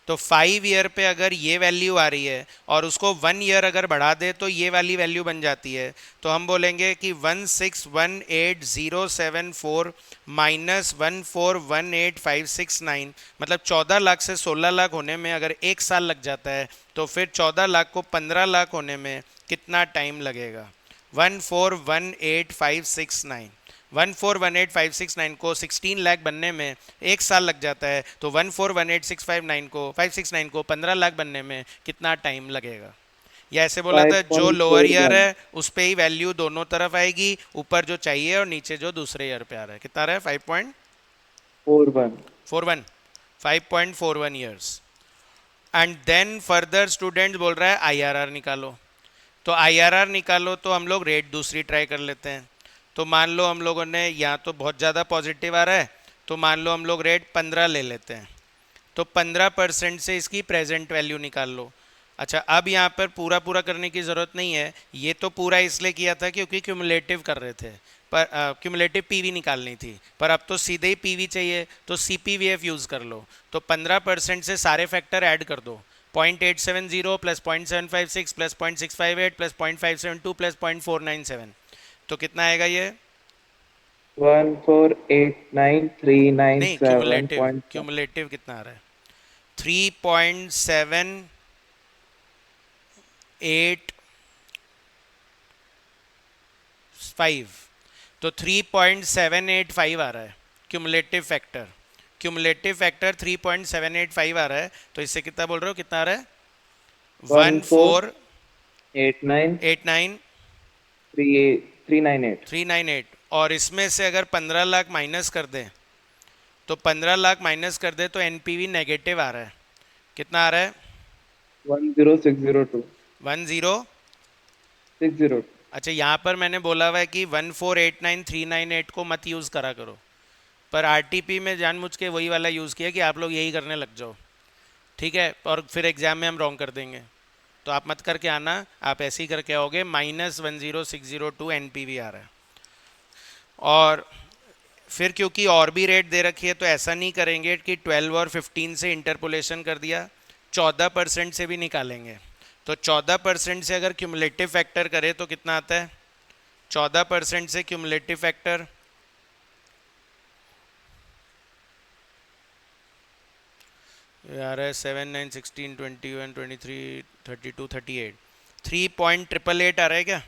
तो 5 ईयर पे अगर ये वैल्यू आ रही है और उसको 1 ईयर अगर बढ़ा दे तो ये वाली वैल्यू बन जाती है। तो हम बोलेंगे कि 1618074 माइनस 1418569, मतलब 14 लाख से 16 लाख होने में अगर 1 साल लग जाता है, तो फिर 14 लाख को 15 लाख होने में कितना टाइम लगेगा? 1418569, 1418569 को 16 लाख बनने में 1 साल लग जाता है, तो 1418659 को 15 लाख बनने में कितना टाइम लगेगा? या ऐसे बोला था, जो लोअर ईयर है उस पे ही वैल्यू दोनों तरफ आएगी, ऊपर जो चाहिए और नीचे जो दूसरे ईयर पे आ रहा है। कितना रहा है? 5.41 5.41 years. And then further students बोल रहा है आईआरआर निकालो, तो आईआरआर निकालो तो हम लोग रेट दूसरी ट्राई कर लेते हैं। तो मान लो हम लोगों ने यहाँ तो बहुत ज़्यादा पॉजिटिव आ रहा है, तो मान लो हम लोग रेट 15 ले लेते हैं, तो 15% से इसकी प्रेजेंट वैल्यू निकाल लो। अच्छा, अब यहाँ पर पूरा करने की ज़रूरत नहीं है, ये तो पूरा इसलिए किया था क्योंकि क्यूमुलेटिव कर रहे थे, पर क्यूमुलेटिव पीवी निकालनी थी, पर अब तो सीधे ही पीवी चाहिए, तो सीपीवीएफ यूज़ कर लो। तो 15% से सारे फैक्टर ऐड कर दो, 0.870 प्लस 0.756 प्लस 0.658 प्लस 0.572 प्लस 0.497, तो कितना आएगा ये? 1489397 नहीं, क्यूमुलेटिव कितना आ रहा है? 3.785, तो 3.785 आ रहा है क्यूमुलेटिव फैक्टर। क्यूमुलेटिव फैक्टर 3.785 आ रहा है, तो इससे कितना बोल रहे हो, कितना आ रहा है? 1489398, 398 398, और इसमें से अगर 15 लाख माइनस कर दें तो 15 लाख माइनस कर दे तो एनपीवी नेगेटिव आ रहा है, कितना आ रहा है? 10602 10। 602। अच्छा, यहाँ पर मैंने बोला हुआ है कि 1489398 को मत यूज़ करा करो, पर आरटीपी में जानबूझ के वही वाला यूज़ किया कि आप लोग यही करने लग जाओ, ठीक है, और फिर एग्जाम में हम रॉन्ग कर देंगे। तो आप मत करके आना, आप ऐसे ही करके आओगे। -10602 एनपीवी आ रहा है। और फिर क्योंकि और भी रेट दे रखी है तो ऐसा नहीं करेंगे कि 12 और 15 से इंटरपोलेशन कर दिया, 14% से भी निकालेंगे। तो 14% से अगर क्यूमुलेटिव फैक्टर करे तो कितना आता है? 14% से क्यूमुलेटिव फैक्टर यार है 7 9 16 21 23 32 38 3.888 आ रहा है क्या?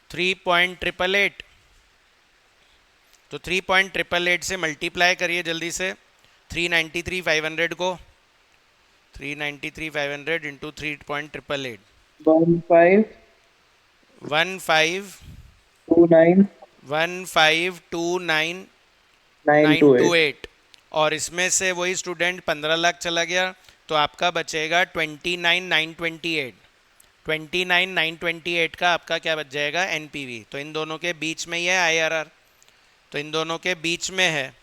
3.888। तो 3.888 से मल्टीप्लाई करिए जल्दी से 393,500 को। 393,500 इंटू 3.888 1529 1529,928। और इसमें से वही स्टूडेंट 15 लाख चला गया तो आपका बचेगा 29,928। 29,928 का आपका क्या बच जाएगा? एनपीवी। तो इन दोनों के बीच में ही है आईआरआर, तो इन दोनों के बीच में है।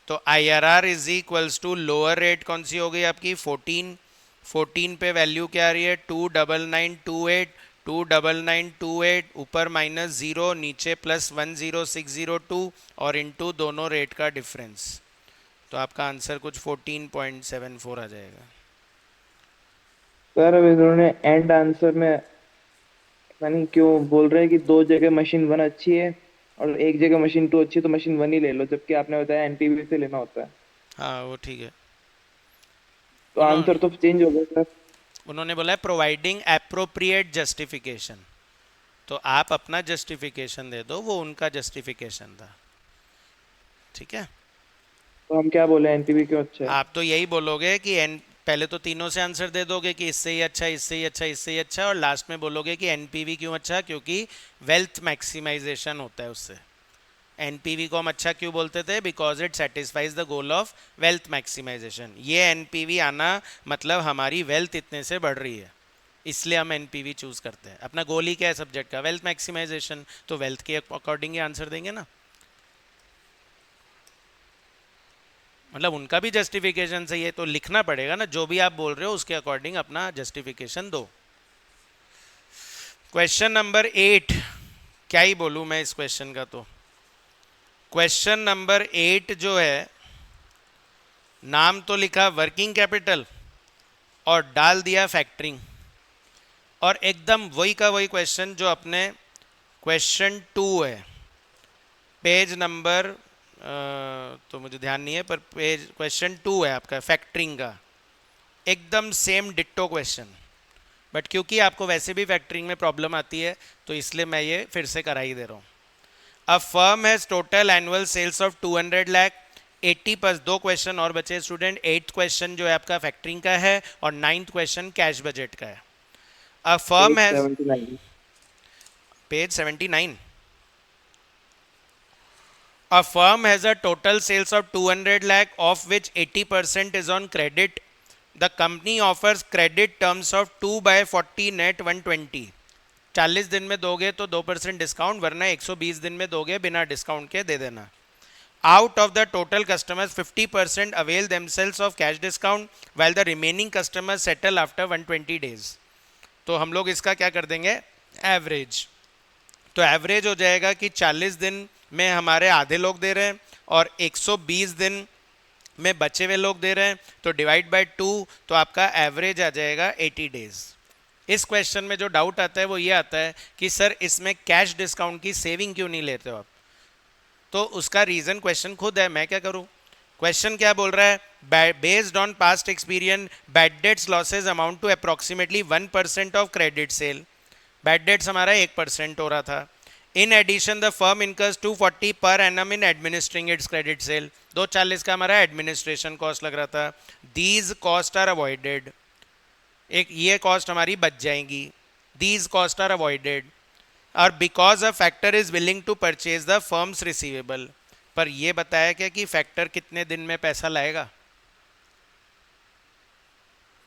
तो IRR is equals to lower rate कौन सी हो गई आपकी? 14 पे वैल्यू क्या आ रही है? 29928। 29928 ऊपर -0 नीचे +10602 और इनटू दोनों रेट का डिफरेंस। तो आपका आंसर कुछ 14.74 आ जाएगा। सर अब इन्होंने एंड आंसर में पता नहीं क्यों बोल रहे हैं कि दो जगह मशीन 1 अच्छी है और एक जगह मशीन 2 अच्छी है, तो मशीन 1 ही ले लो, जबकि आपने बताया एनपीवी से लेना होता है। हाँ वो ठीक है। तो आंसर तो चेंज हो गया सर। उन्होंने बोला है प्रोवाइडिंग एप्रोप्रिएट जस्टिफिकेशन, तो आप अपना जस्टिफिकेशन दे दो, वो उनका जस्टिफिकेशन था, ठीक है। तो हम क्या बोले, एनपीवी क्यों अच्छा है? आप तो यही बोलोगे कि एन, पहले तो तीनों से आंसर दे दोगे कि इससे ही अच्छा, इससे ही अच्छा, इससे ही अच्छा, और लास्ट में बोलोगे कि एनपीवी क्यों अच्छा? क्योंकि वेल्थ मैक्सिमाइजेशन होता है उससे। एनपीवी को हम अच्छा क्यों बोलते थे? Because it satisfies the goal of wealth maximization. ये एनपीवी आना मतलब हमारी वेल्थ इतने से बढ़ रही है, इसलिए हम एनपीवी चूज करते हैं। अपना गोल ही क्या है सब्जेक्ट का? Wealth maximization. तो वेल्थ के अकॉर्डिंग ही आंसर देंगे ना, मतलब उनका भी जस्टिफिकेशन सही है तो लिखना पड़ेगा ना, जो भी आप बोल रहे हो उसके अकॉर्डिंग अपना जस्टिफिकेशन दो। क्वेश्चन नंबर 8, क्या ही बोलूं मैं इस क्वेश्चन का। तो क्वेश्चन नंबर 8 जो है, नाम तो लिखा वर्किंग कैपिटल और डाल दिया फैक्टरिंग, और एकदम वही का वही क्वेश्चन जो अपने क्वेश्चन 2 है, पेज नंबर तो मुझे ध्यान नहीं है, पर पेज क्वेश्चन 2 है आपका फैक्टरिंग का, एकदम सेम डिट्टो क्वेश्चन। बट क्योंकि आपको वैसे भी फैक्टरिंग में प्रॉब्लम आती है तो इसलिए मैं ये फिर से करा ही दे रहा हूँ। A firm has total annual sales of 200 lakh 80%। 2 question और बचे स्टूडेंट। 8th क्वेश्चन जो है आपका फैक्टरिंग का है और 9th क्वेश्चन कैश बजट का है। अ firm has, 79। Page 79। A firm has a total sales of 200 lakh of which 80% is on credit. The company offers credit terms of 2/40 net 120. 40 दिन में दोगे तो 2% डिस्काउंट, वरना 120 दिन में दोगे बिना डिस्काउंट के दे देना। Out of the total customers 50% avail themselves of cash discount while the remaining customers settle after 120 days. तो हम लोग इसका क्या कर देंगे? एवरेज। तो एवरेज हो जाएगा कि 40 दिन में हमारे आधे लोग दे रहे हैं और 120 दिन में बचे हुए लोग दे रहे हैं, तो डिवाइड बाय 2, तो आपका एवरेज आ जाएगा 80 डेज। इस क्वेश्चन में जो डाउट आता है वो ये आता है कि सर इसमें कैश डिस्काउंट की सेविंग क्यों नहीं लेते हो आप? तो उसका रीजन क्वेश्चन खुद है, मैं क्या करूं? क्वेश्चन क्या बोल रहा है? Based on past experience bad debts losses amount to approximately 1% of credit sale. Bad debts हमारा 1% हो रहा था। In addition the firm incurs 240 per annum in administering its credit sale. 240 का हमारा एडमिनिस्ट्रेशन कॉस्ट लग रहा था। दीज कॉस्ट आर अवॉइडेड, एक ये कॉस्ट हमारी बच जाएंगी। दीज कॉस्ट आर अवॉइडेड और because a factor is willing to purchase the firm's receivable. पर ये बताया क्या कि फैक्टर कितने दिन में पैसा लाएगा?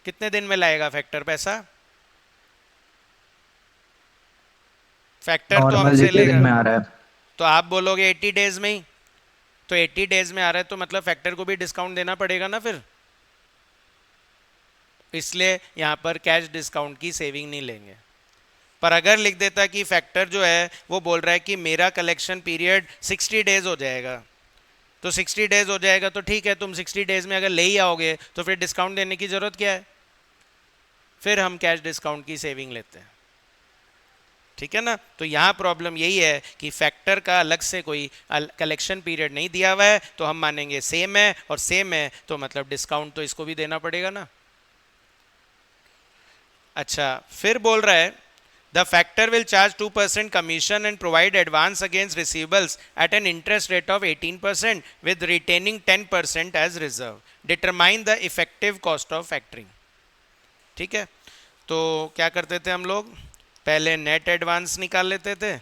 कितने दिन में लाएगा फैक्टर पैसा? फैक्टर तो नॉर्मल हमसे जितने दिन लेगा, में आ रहा है। तो आप बोलोगे 80 डेज में ही, तो 80 डेज में आ रहा है तो मतलब फैक्टर को भी डिस्काउंट देना पड़ेगा ना फिर, इसलिए यहाँ पर कैश डिस्काउंट की सेविंग नहीं लेंगे। पर अगर लिख देता कि फैक्टर जो है वो बोल रहा है कि मेरा कलेक्शन पीरियड 60 डेज हो जाएगा, तो 60 डेज हो जाएगा तो ठीक है, तुम 60 डेज में अगर ले ही आओगे तो फिर डिस्काउंट देने की ज़रूरत क्या है? फिर हम कैश डिस्काउंट की सेविंग लेते हैं, ठीक है ना। तो यहाँ प्रॉब्लम यही है कि फैक्टर का अलग से कोई कलेक्शन पीरियड नहीं दिया हुआ है, तो हम मानेंगे सेम है, और सेम है तो मतलब डिस्काउंट तो इसको भी देना पड़ेगा ना। अच्छा, फिर बोल रहा है the factor will charge 2% commission and provide advance against receivables at an interest rate of 18% with retaining 10% as reserve. Determine the effective cost of factoring. ठीक है, तो क्या करते थे हम लोग, पहले नेट एडवांस निकाल लेते थे।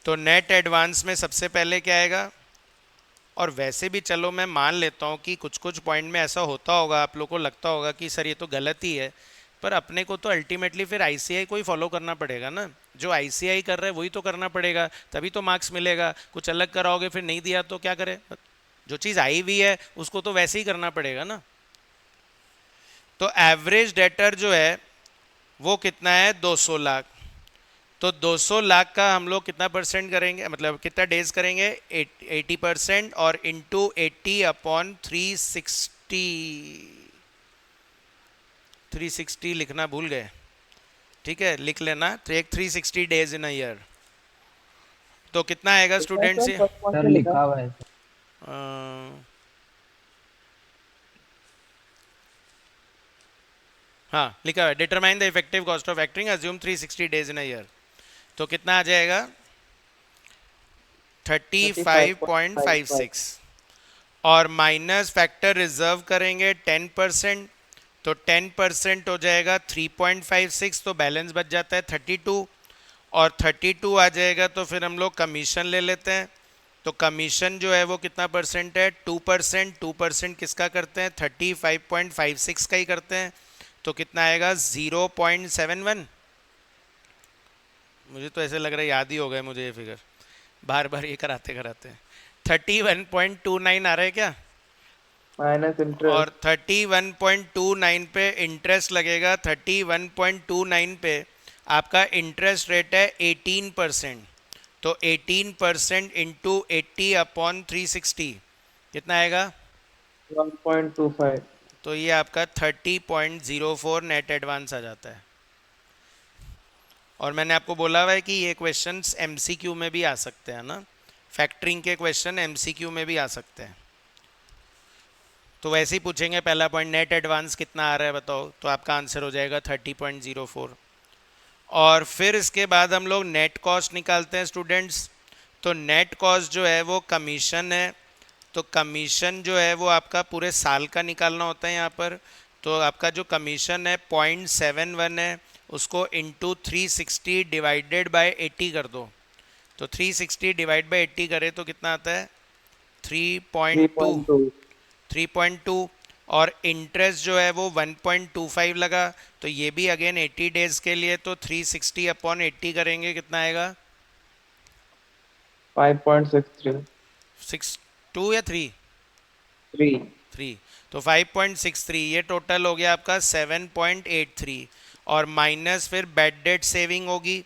तो नेट एडवांस में सबसे पहले क्या आएगा, और वैसे भी चलो मैं मान लेता हूँ कि कुछ कुछ पॉइंट में ऐसा होता होगा, आप लोग को लगता होगा कि सर ये तो गलत ही है, पर अपने को तो अल्टीमेटली फिर आईसीआई को ही फॉलो करना पड़ेगा ना। जो आईसीआई कर रहा है वही तो करना पड़ेगा, तभी तो मार्क्स मिलेगा। कुछ अलग कराओगे फिर नहीं दिया तो क्या करे, जो चीज़ आई हुई है उसको तो वैसे ही करना पड़ेगा ना। तो एवरेज डेटर जो है वो कितना है, 200 लाख। तो 200 लाख का हम लोग कितना परसेंट करेंगे, मतलब कितना डेज करेंगे, 80%, और इंटू 80 अपॉन 360 लिखना भूल गए, ठीक है लिख लेना, तो एक 360 डेज इन अ ईयर। तो कितना आएगा स्टूडेंट्स ये, सर लिखा हुआ है। हाँ लिखा हुआ है, determine the effective cost of factoring assume 360 days in a year. तो कितना आ जाएगा, 35.56, और माइनस फैक्टर रिजर्व करेंगे 10%, तो 10% हो जाएगा 3.56, तो बैलेंस बच जाता है 32, और 32 आ जाएगा तो फिर हम लोग कमीशन ले लेते हैं। तो कमीशन जो है वो कितना परसेंट है, 2%। 2% किसका करते हैं, 35.56 का ही करते हैं। तो कितना आएगा, 0.71। मुझे तो ऐसे लग रहा है याद ही हो गए मुझे ये फिगर, बार बार ये कराते कराते। 31.29 आ रहा है क्या, माइनस इंटरेस्ट, और 31.29 पे इंटरेस्ट लगेगा। 31.29 पे आपका इंटरेस्ट रेट है 18%, तो 18% इंटू 80 अपॉन 360 कितना आएगा, 1.25। तो ये आपका 30.04 नेट एडवांस आ जाता है। और मैंने आपको बोला हुआ है कि ये क्वेश्चंस एमसीक्यू में भी आ सकते हैं ना, फैक्टरिंग के क्वेश्चन एमसीक्यू में भी आ सकते हैं। तो वैसे ही पूछेंगे, पहला पॉइंट नेट एडवांस कितना आ रहा है बताओ, तो आपका आंसर हो जाएगा 30.04। और फिर इसके बाद हम लोग नेट कॉस्ट निकालते हैं स्टूडेंट्स। तो नेट कॉस्ट जो है वो कमीशन है, तो कमीशन जो है वो आपका पूरे साल का निकालना होता है यहाँ पर। तो आपका जो कमीशन है 0.71 है, उसको इंटू 360 डिवाइडेड बाय 80 कर दो। तो 360 डिवाइड बाय 80 करें तो कितना आता है, 3.2। 3.2, और इंटरेस्ट जो है वो 1.25 लगा। तो ये भी अगेन 80 डेज के लिए, तो 360 अपॉन 80 करेंगे कितना आएगा, 5.63। 62 या 3, 3। तो 5.63, ये टोटल हो गया आपका 7.83। और माइनस फिर बैड डेट सेविंग होगी,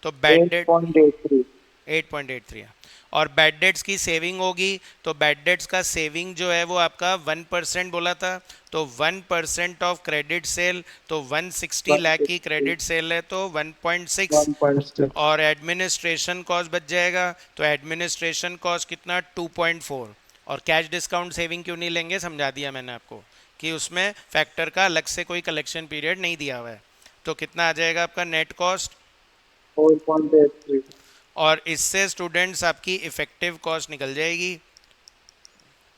तो बैड डेट 8.83। 8.83, और बैड डेट्स की सेविंग होगी। तो बैड डेट्स का सेविंग जो है वो आपका 1% बोला था, तो 1% ऑफ क्रेडिट सेल, तो 160 लाख की क्रेडिट सेल है तो 1.6, 1.6। और एडमिनिस्ट्रेशन कॉस्ट बच जाएगा। तो एडमिनिस्ट्रेशन कॉस्ट कितना, 2.4। और कैश डिस्काउंट सेविंग क्यों नहीं लेंगे, समझा दिया मैंने आपको कि उसमें फैक्टर का अलग से कोई कलेक्शन पीरियड नहीं दिया हुआ है। तो कितना आ जाएगा आपका नेट कॉस्ट, 4.83। और इससे स्टूडेंट्स आपकी इफेक्टिव कॉस्ट निकल जाएगी।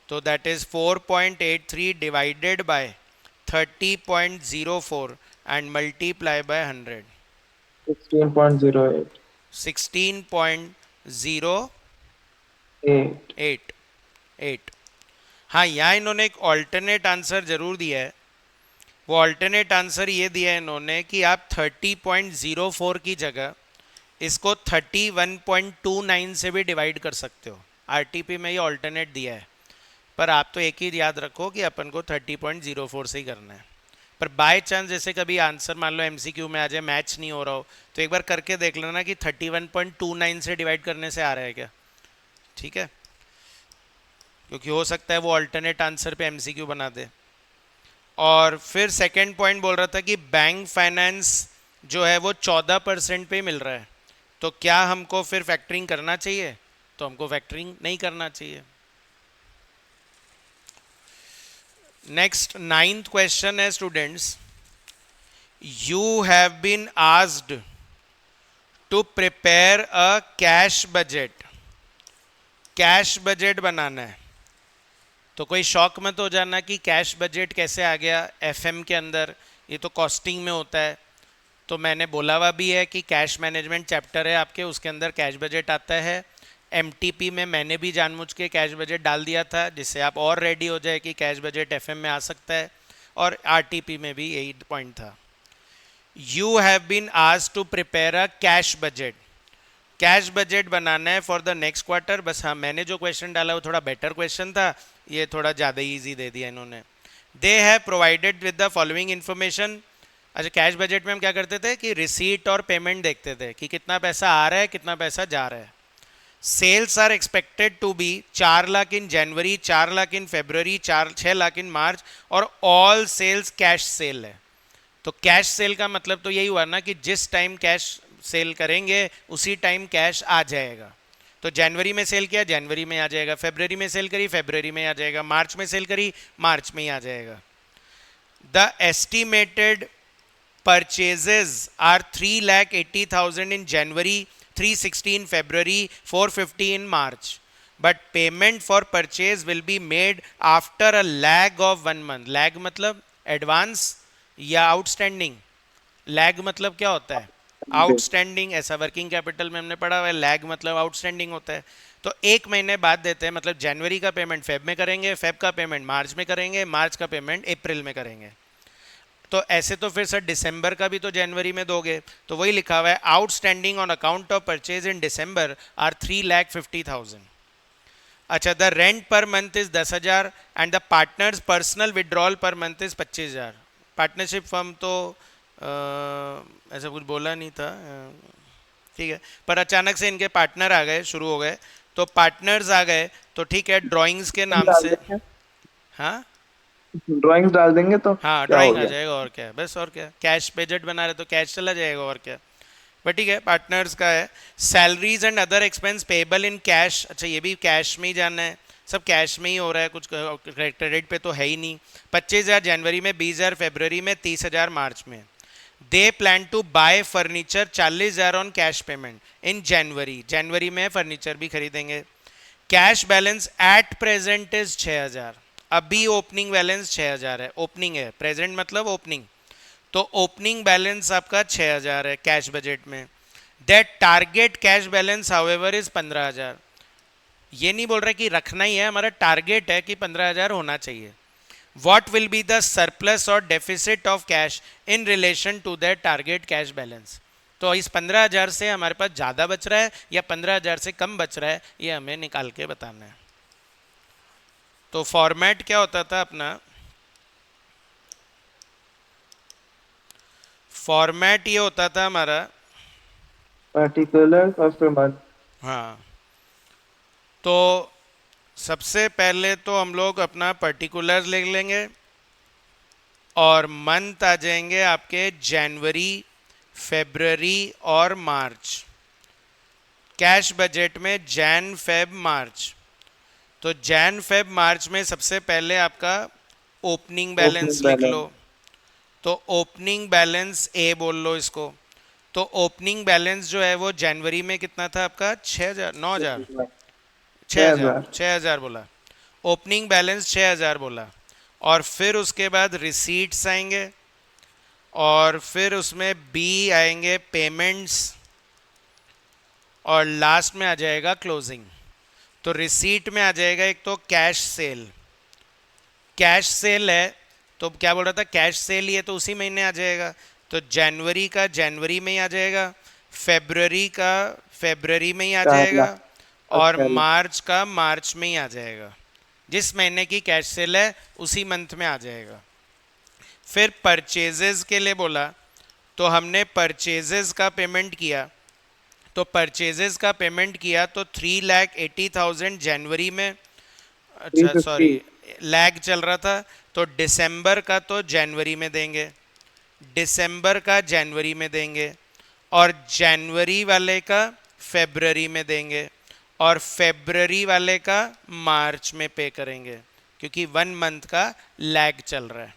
तो that is 4.83 divided by 30.04 and multiply by 100, 16.08। 16.08। 8। 8 8। हाँ, यहाँ इन्होंने एक ऑल्टरनेट आंसर जरूर दिया है। वो ऑल्टरनेट आंसर ये दिया है इन्होंने कि आप 30.04 की जगह इसको 31.29 से भी डिवाइड कर सकते हो। आरटीपी में ये ऑल्टरनेट दिया है, पर आप तो एक ही याद रखो कि अपन को 30.04 से ही करना है। पर बाय चांस जैसे कभी आंसर मान लो एमसीक्यू में आ जाए, मैच नहीं हो रहा हो, तो एक बार करके देख लेना कि 31.29 से डिवाइड करने से आ रहा है क्या। ठीक है, क्योंकि हो सकता है वो अल्टरनेट आंसर पे एमसीक्यू बना दे। और फिर सेकंड पॉइंट बोल रहा था कि बैंक फाइनेंस जो है वो 14% पे मिल रहा है, तो क्या हमको फिर फैक्टरिंग करना चाहिए? तो हमको फैक्टरिंग नहीं करना चाहिए। नेक्स्ट 9th क्वेश्चन है students, you have been asked to prepare a cash budget. Cash budget बनाना है, तो कोई शॉक मत हो जाना कि कैश बजट कैसे आ गया एफएम के अंदर, ये तो कॉस्टिंग में होता है। तो मैंने बोला हुआ भी है कि कैश मैनेजमेंट चैप्टर है आपके, उसके अंदर कैश बजट आता है। एमटीपी में मैंने भी जानबूझ के कैश बजट डाल दिया था, जिससे आप और रेडी हो जाए कि कैश बजट एफएम में आ सकता है। और आरटीपी में भी यही पॉइंट था। You have been asked to prepare a cash budget. Cash budget बनाना है फॉर द नेक्स्ट क्वार्टर। बस हाँ, मैंने जो क्वेश्चन डाला वो थोड़ा बेटर क्वेश्चन था, ये थोड़ा ज़्यादा ईजी दे दिया इन्होंने। They have provided with the following information. अच्छा, कैश बजट में हम क्या करते थे कि रिसीट और पेमेंट देखते थे कि कितना पैसा आ रहा है, कितना पैसा जा रहा है। Sales are expected to be 4 lakh in January, 4 lakh in February, 6 lakh in March, और ऑल सेल्स कैश सेल है। तो कैश सेल का मतलब तो यही हुआ ना कि जिस टाइम कैश सेल करेंगे उसी टाइम कैश आ जाएगा। तो जनवरी में सेल किया, जनवरी में आ जाएगा। फेब्रुवरी में सेल करी, फेब्रुवरी में आ जाएगा। मार्च में सेल करी, मार्च में ही आ जाएगा। The estimated purchases are 3,80,000 in January, 360 in February, 450 in March. But payment for purchase will be made after a lag of 1 month. Lag मतलब एडवांस या आउटस्टैंडिंग। लैग मतलब क्या होता है? आउटस्टैंडिंग। ऐसा वर्किंग कैपिटल में हमने पढ़ा हुआ है, लैग मतलब आउटस्टैंडिंग होता है। तो 1 महीने बाद देते हैं, मतलब जनवरी का पेमेंट फेब में करेंगे, फेब का पेमेंट मार्च में करेंगे, मार्च का पेमेंट अप्रैल में करेंगे। तो ऐसे तो फिर सर दिसंबर का भी तो जनवरी में दोगे, तो वही लिखा हुआ है outstanding on account of purchase in December are 3,50,000। अच्छा, the rent per month is 10,000 and the partners personal withdrawal per month is 25,000। Partnership firm तो ऐसा कुछ बोला नहीं था, ठीक है, पर अचानक से इनके पार्टनर आ गए, शुरू हो गए, तो पार्टनर्स आ गए तो ठीक है, ड्राइंग्स के नाम डाल से। देंगे, हाँ ड्राइंग्स डाल देंगे तो हाँ, क्या हो ड्राइंग आ गया। जाएगा, और क्या है, बस और क्या। कैश बजट बना रहे तो कैश चला जाएगा, और क्या। बट ठीक है, पार्टनर्स का है। Salaries and other expense payable in cash. अच्छा, ये भी कैश में ही जाना है, सब कैश में ही हो रहा है, कुछ क्रेडिट पे तो है ही नहीं। 25,000 जनवरी में, 20,000 फरवरी में, 30,000 मार्च में। They plan to buy furniture 40,000 on cash payment in January. जनवरी में फर्नीचर भी खरीदेंगे। Cash balance at present is 6,000। अभी ओपनिंग बैलेंस 6,000 है। ओपनिंग है, प्रेजेंट मतलब ओपनिंग, तो ओपनिंग बैलेंस आपका 6,000 है कैश बजट में। That target cash balance however is 15,000। ये नहीं बोल रहे कि रखना ही है, हमारा टारगेट है कि 15,000 होना चाहिए। What will be the surplus or deficit of cash in relation to their target cash balance? तो इस 15,000 से हमारे पास ज़्यादा बच रहा है या 15,000 से कम बच रहा है, ये हमें निकाल के बताना है। तो फॉर्मेट क्या होता था अपना? फॉर्मेट ये होता था हमारा, पर्टिकुलर और फिर मंथ। हाँ, तो सबसे पहले तो हम लोग अपना पर्टिकुलर लिख लेंगे और मंथ आ जाएंगे आपके जनवरी, फेब्रुवरी और मार्च। कैश बजट में जैन, फेब, मार्च। तो जैन, फेब, मार्च में सबसे पहले आपका ओपनिंग बैलेंस लिख लो। तो ओपनिंग बैलेंस ए बोल लो इसको। तो ओपनिंग बैलेंस जो है वो जनवरी में कितना था आपका? 6,000, 9,000, 6,000, 6,000 बोला। ओपनिंग बैलेंस 6,000 बोला। और फिर उसके बाद रिसीट्स आएंगे, और फिर उसमें बी आएंगे पेमेंट्स, और लास्ट में आ जाएगा क्लोजिंग। तो रिसीट में आ जाएगा एक तो कैश सेल, कैश सेल है तो क्या बोल रहा था, कैश सेल ही है तो उसी महीने आ जाएगा, तो जनवरी का जनवरी में ही आ जाएगा, फेब्रुअरी का फेब्रुअरी में ही आ 4 जाएगा, लाख और अच्छा मार्च का मार्च में ही आ जाएगा। जिस महीने की कैश सेल है उसी मंथ में आ जाएगा। फिर परचेजेस के लिए बोला तो हमने परचेजेस का पेमेंट किया, तो परचेजेस का पेमेंट किया तो 3,80,000 जनवरी में, अच्छा 350 सॉरी लैग चल रहा था, तो दिसंबर का तो जनवरी में देंगे, दिसंबर का जनवरी में देंगे, और जनवरी वाले का फेब्रुअरी में देंगे, और फेब्रुअरी वाले का मार्च में पे करेंगे, क्योंकि 1 मंथ का लैग चल रहा है,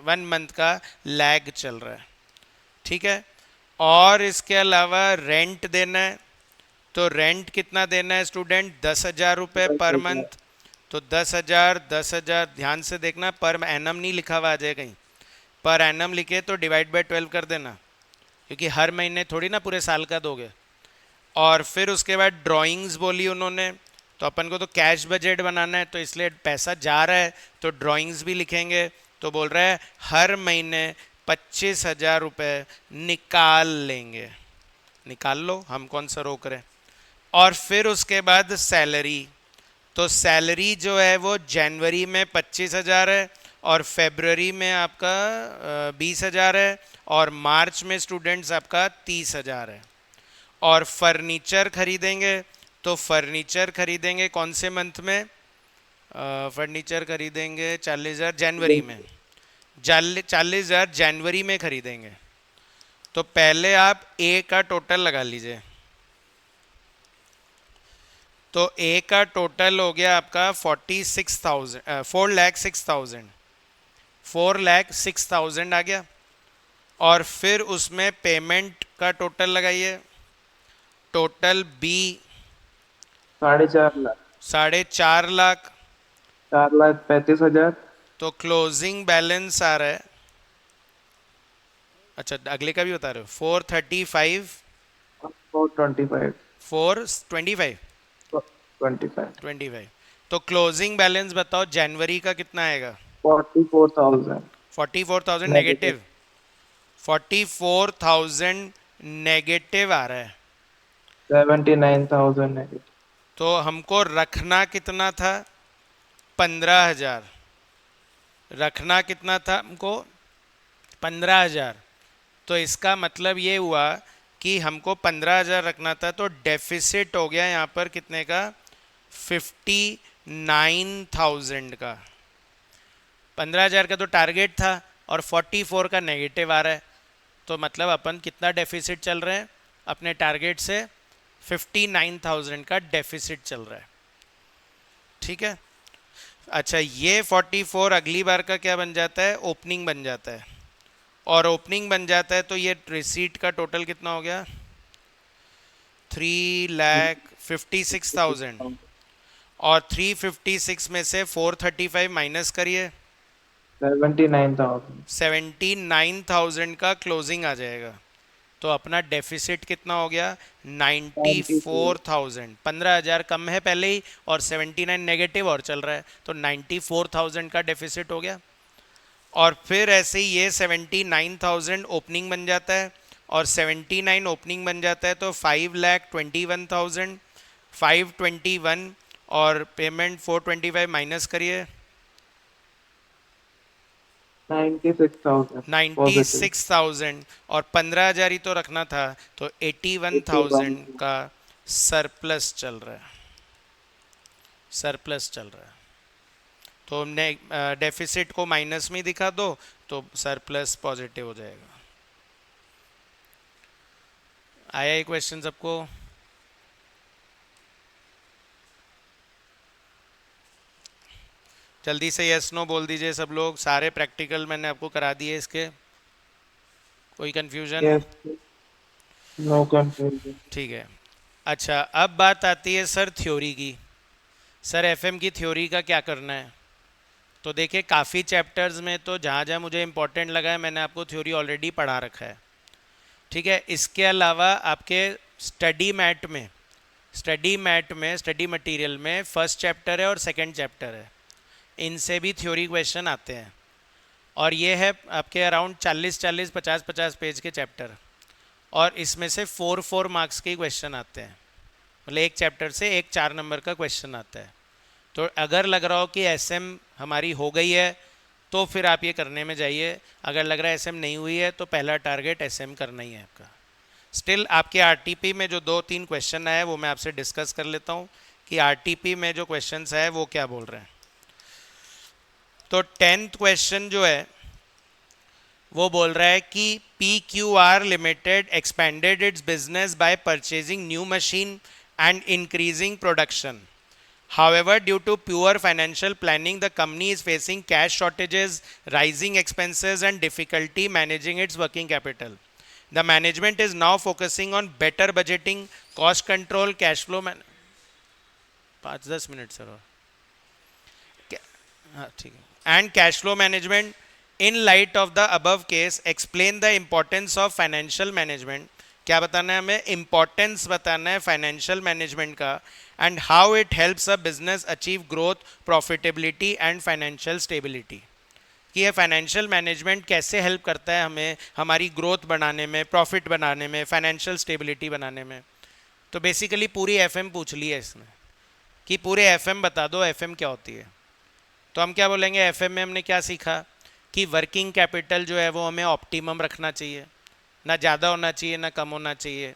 1 मंथ का लैग चल रहा है। ठीक है, और इसके अलावा रेंट देना है, तो रेंट कितना देना है स्टूडेंट, 10,000 रुपये पर 10,000 मंथ, तो 10,000 ध्यान से देखना, पर एनम नहीं लिखा हुआ आ जाए कहीं, पर एनम लिखे तो डिवाइड बाय 12 कर देना, क्योंकि हर महीने थोड़ी ना पूरे साल का दोगे। और फिर उसके बाद ड्राइंग्स बोली उन्होंने, तो अपन को तो कैश बजट बनाना है, तो इसलिए पैसा जा रहा है तो ड्राइंग्स भी लिखेंगे, तो बोल रहा है हर महीने 25,000 रुपये निकाल लेंगे, निकाल लो, हम कौन सा रोक रहे हैं। और फिर उसके बाद सैलरी, तो सैलरी जो है वो जनवरी में 25,000 है, और फेब्रुअरी में आपका 20,000 है, और मार्च में स्टूडेंट्स आपका 30,000 है। और फर्नीचर खरीदेंगे, तो फर्नीचर खरीदेंगे कौन से मंथ में, फर्नीचर खरीदेंगे 40,000 जनवरी में, 40,000 जनवरी में खरीदेंगे। तो पहले आप ए का टोटल लगा लीजिए, तो ए का टोटल हो गया आपका 4,06,000 4,06,000 आ गया। और फिर उसमें पेमेंट का टोटल लगाइए, टोटल बी 4.5 लाख 4.5 लाख, 4,35,000 तो क्लोजिंग बैलेंस आ रहा है, अच्छा अगले का भी बता रहे हो, 435 425 425 25 25, तो क्लोजिंग बैलेंस बताओ जनवरी का कितना आएगा, 44,000 44,000 नेगेटिव नेगेटिव, 44,000 नेगेटिव आ रहा है। 79,000 नेगेटिव। तो हमको रखना कितना था, 15,000, रखना कितना था हमको, 15,000। तो इसका मतलब ये हुआ कि हमको 15,000 रखना था, तो डेफिसिट हो गया यहाँ पर कितने का, 59,000 का। 15,000 का तो टारगेट था और 44 का नेगेटिव आ रहा है, तो मतलब अपन कितना डेफिसिट चल रहे हैं अपने टारगेट से, 59,000 का डेफिसिट चल रहा है। ठीक है, अच्छा ये 44 अगली बार का क्या बन जाता है, ओपनिंग बन जाता है, और ओपनिंग बन जाता है तो ये रिसीट का टोटल कितना हो गया, 3,56,000, और 356 में से 435 माइनस करिए, 79,000 79,000 का क्लोजिंग आ जाएगा। तो अपना डेफिसिट कितना हो गया, 94,000, 15,000 कम है पहले ही, और 79 नेगेटिव और चल रहा है, तो 94,000 का डेफिसिट हो गया। और फिर ऐसे ही ये 79,000 ओपनिंग बन जाता है, और 79 ओपनिंग बन जाता है, तो 5,21,000 521, और पेमेंट 425 माइनस करिए, 96,000 96,000, और 15,000 ही तो रखना था, तो 81,000 का सरप्लस चल रहा है, सरप्लस चल रहा है। तो हमने डेफिसिट को माइनस में दिखा दो तो सरप्लस पॉजिटिव हो जाएगा। आया ये क्वेश्चन सबको, जल्दी से यस नो बोल दीजिए सब लोग, सारे प्रैक्टिकल मैंने आपको करा दिए इसके, कोई कंफ्यूजन, यस नो कंफ्यूजन। ठीक है। अच्छा अब बात आती है सर थ्योरी की, सर एफएम की थ्योरी का क्या करना है। तो देखिए काफ़ी चैप्टर्स में तो जहाँ जहाँ मुझे इंपॉर्टेंट लगा है मैंने आपको थ्योरी ऑलरेडी पढ़ा रखा है, ठीक है। इसके अलावा आपके स्टडी मैट में स्टडी मैट में, स्टडी मटेरियल में फर्स्ट चैप्टर है और सेकंड चैप्टर है, इनसे भी थ्योरी क्वेश्चन आते हैं। और ये है आपके अराउंड 40-40, 50-50 पेज के चैप्टर, और इसमें से 4 मार्क्स के क्वेश्चन आते हैं, मतलब एक चैप्टर से एक 4 नंबर का क्वेश्चन आता है। तो अगर लग रहा हो कि एसएम हमारी हो गई है तो फिर आप ये करने में जाइए, अगर लग रहा है एसएम नहीं हुई है तो पहला टारगेट एसएम करना ही है आपका। स्टिल आपके आरटीपी में जो 2-3 क्वेश्चन आए वो मैं आपसे डिस्कस कर लेता हूँ कि आरटीपी में जो क्वेश्चंस है वो क्या बोल रहे हैं। तो 10th क्वेश्चन जो है वो बोल रहा है कि PQR limited expanded it's business by purchasing new machine and increasing production. However, due to poor financial planning, the company is facing cash shortages, rising expenses, and difficulty managing its working capital. The management is now focusing on better budgeting, cost control, cash flow 5-10 minute sir और हाँ ठीक है, and cash flow management. In light of the above case, explain the importance of financial management. क्या बताना है हमें? Importance बताना है फाइनेंशियल मैनेजमेंट का, and how it helps a business achieve growth, profitability and financial stability. कि ये financial management कैसे हेल्प करता है हमें हमारी ग्रोथ बनाने में, प्रॉफिट बनाने में, फाइनेंशियल स्टेबिलिटी बनाने में। तो बेसिकली पूरी एफएम पूछ ली है इसने कि पूरे एफएम बता दो, एफएम क्या होती है। तो हम क्या बोलेंगे, एफएम में हमने क्या सीखा कि वर्किंग कैपिटल जो है वो हमें ऑप्टिमम रखना चाहिए, ना ज़्यादा होना चाहिए ना कम होना चाहिए।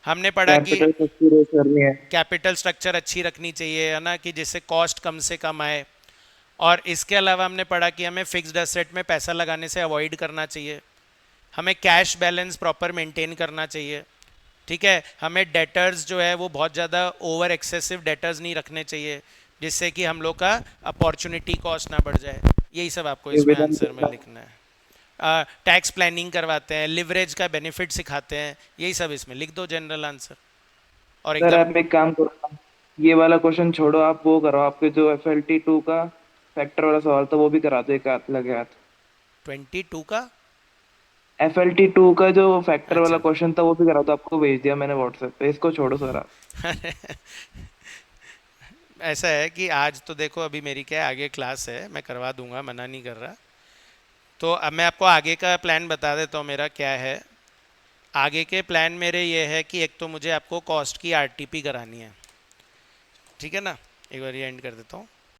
हमने पढ़ा कि कैपिटल स्ट्रक्चर रेस करनी है। कैपिटल स्ट्रक्चर अच्छी रखनी चाहिए, है ना, कि जिससे कॉस्ट कम से कम आए। और इसके अलावा हमने पढ़ा कि हमें फिक्स्ड एसेट में पैसा लगाने से अवॉइड करना चाहिए, हमें कैश बैलेंस प्रॉपर मेंटेन करना चाहिए, ठीक है। हमें डेटर्स जो है वो बहुत ज़्यादा ओवर एक्सेसिव डेटर्स नहीं रखने चाहिए, जिससे कि हम लोग का अपॉर्चुनिटी कॉस्ट ना बढ़ जाए। यही सब आपको इसमें आंसर में लिखना है। टैक्स प्लानिंग करवाते हैं, लिवरेज का बेनिफिट सिखाते हैं, यही सब इसमें लिख दो जनरल आंसर। और सर एकदम आप एक काम करो, ये वाला क्वेश्चन छोड़ो, आप वो करो, आपके जो FLT2 का फैक्टर वाला सवाल था वो भी करा दो एक हाथ लगे हाथ। 22 का FLT2 का जो फैक्टर वाला अच्छा क्वेश्चन था वो भी करा दो, आपको भेज दिया मैंने व्हाट्सएप पे, इसको छोड़ो सर आप। ऐसा है कि आज तो देखो अभी मेरी क्या है, आगे क्लास है, मैं करवा दूंगा, मना नहीं कर रहा। तो अब मैं आपको आगे का प्लान बता देता हूँ मेरा क्या है। आगे के प्लान मेरे ये है कि एक तो मुझे आपको कॉस्ट की आरटीपी करानी है, ठीक है ना। एक बार ये एंड कर देता हूँ।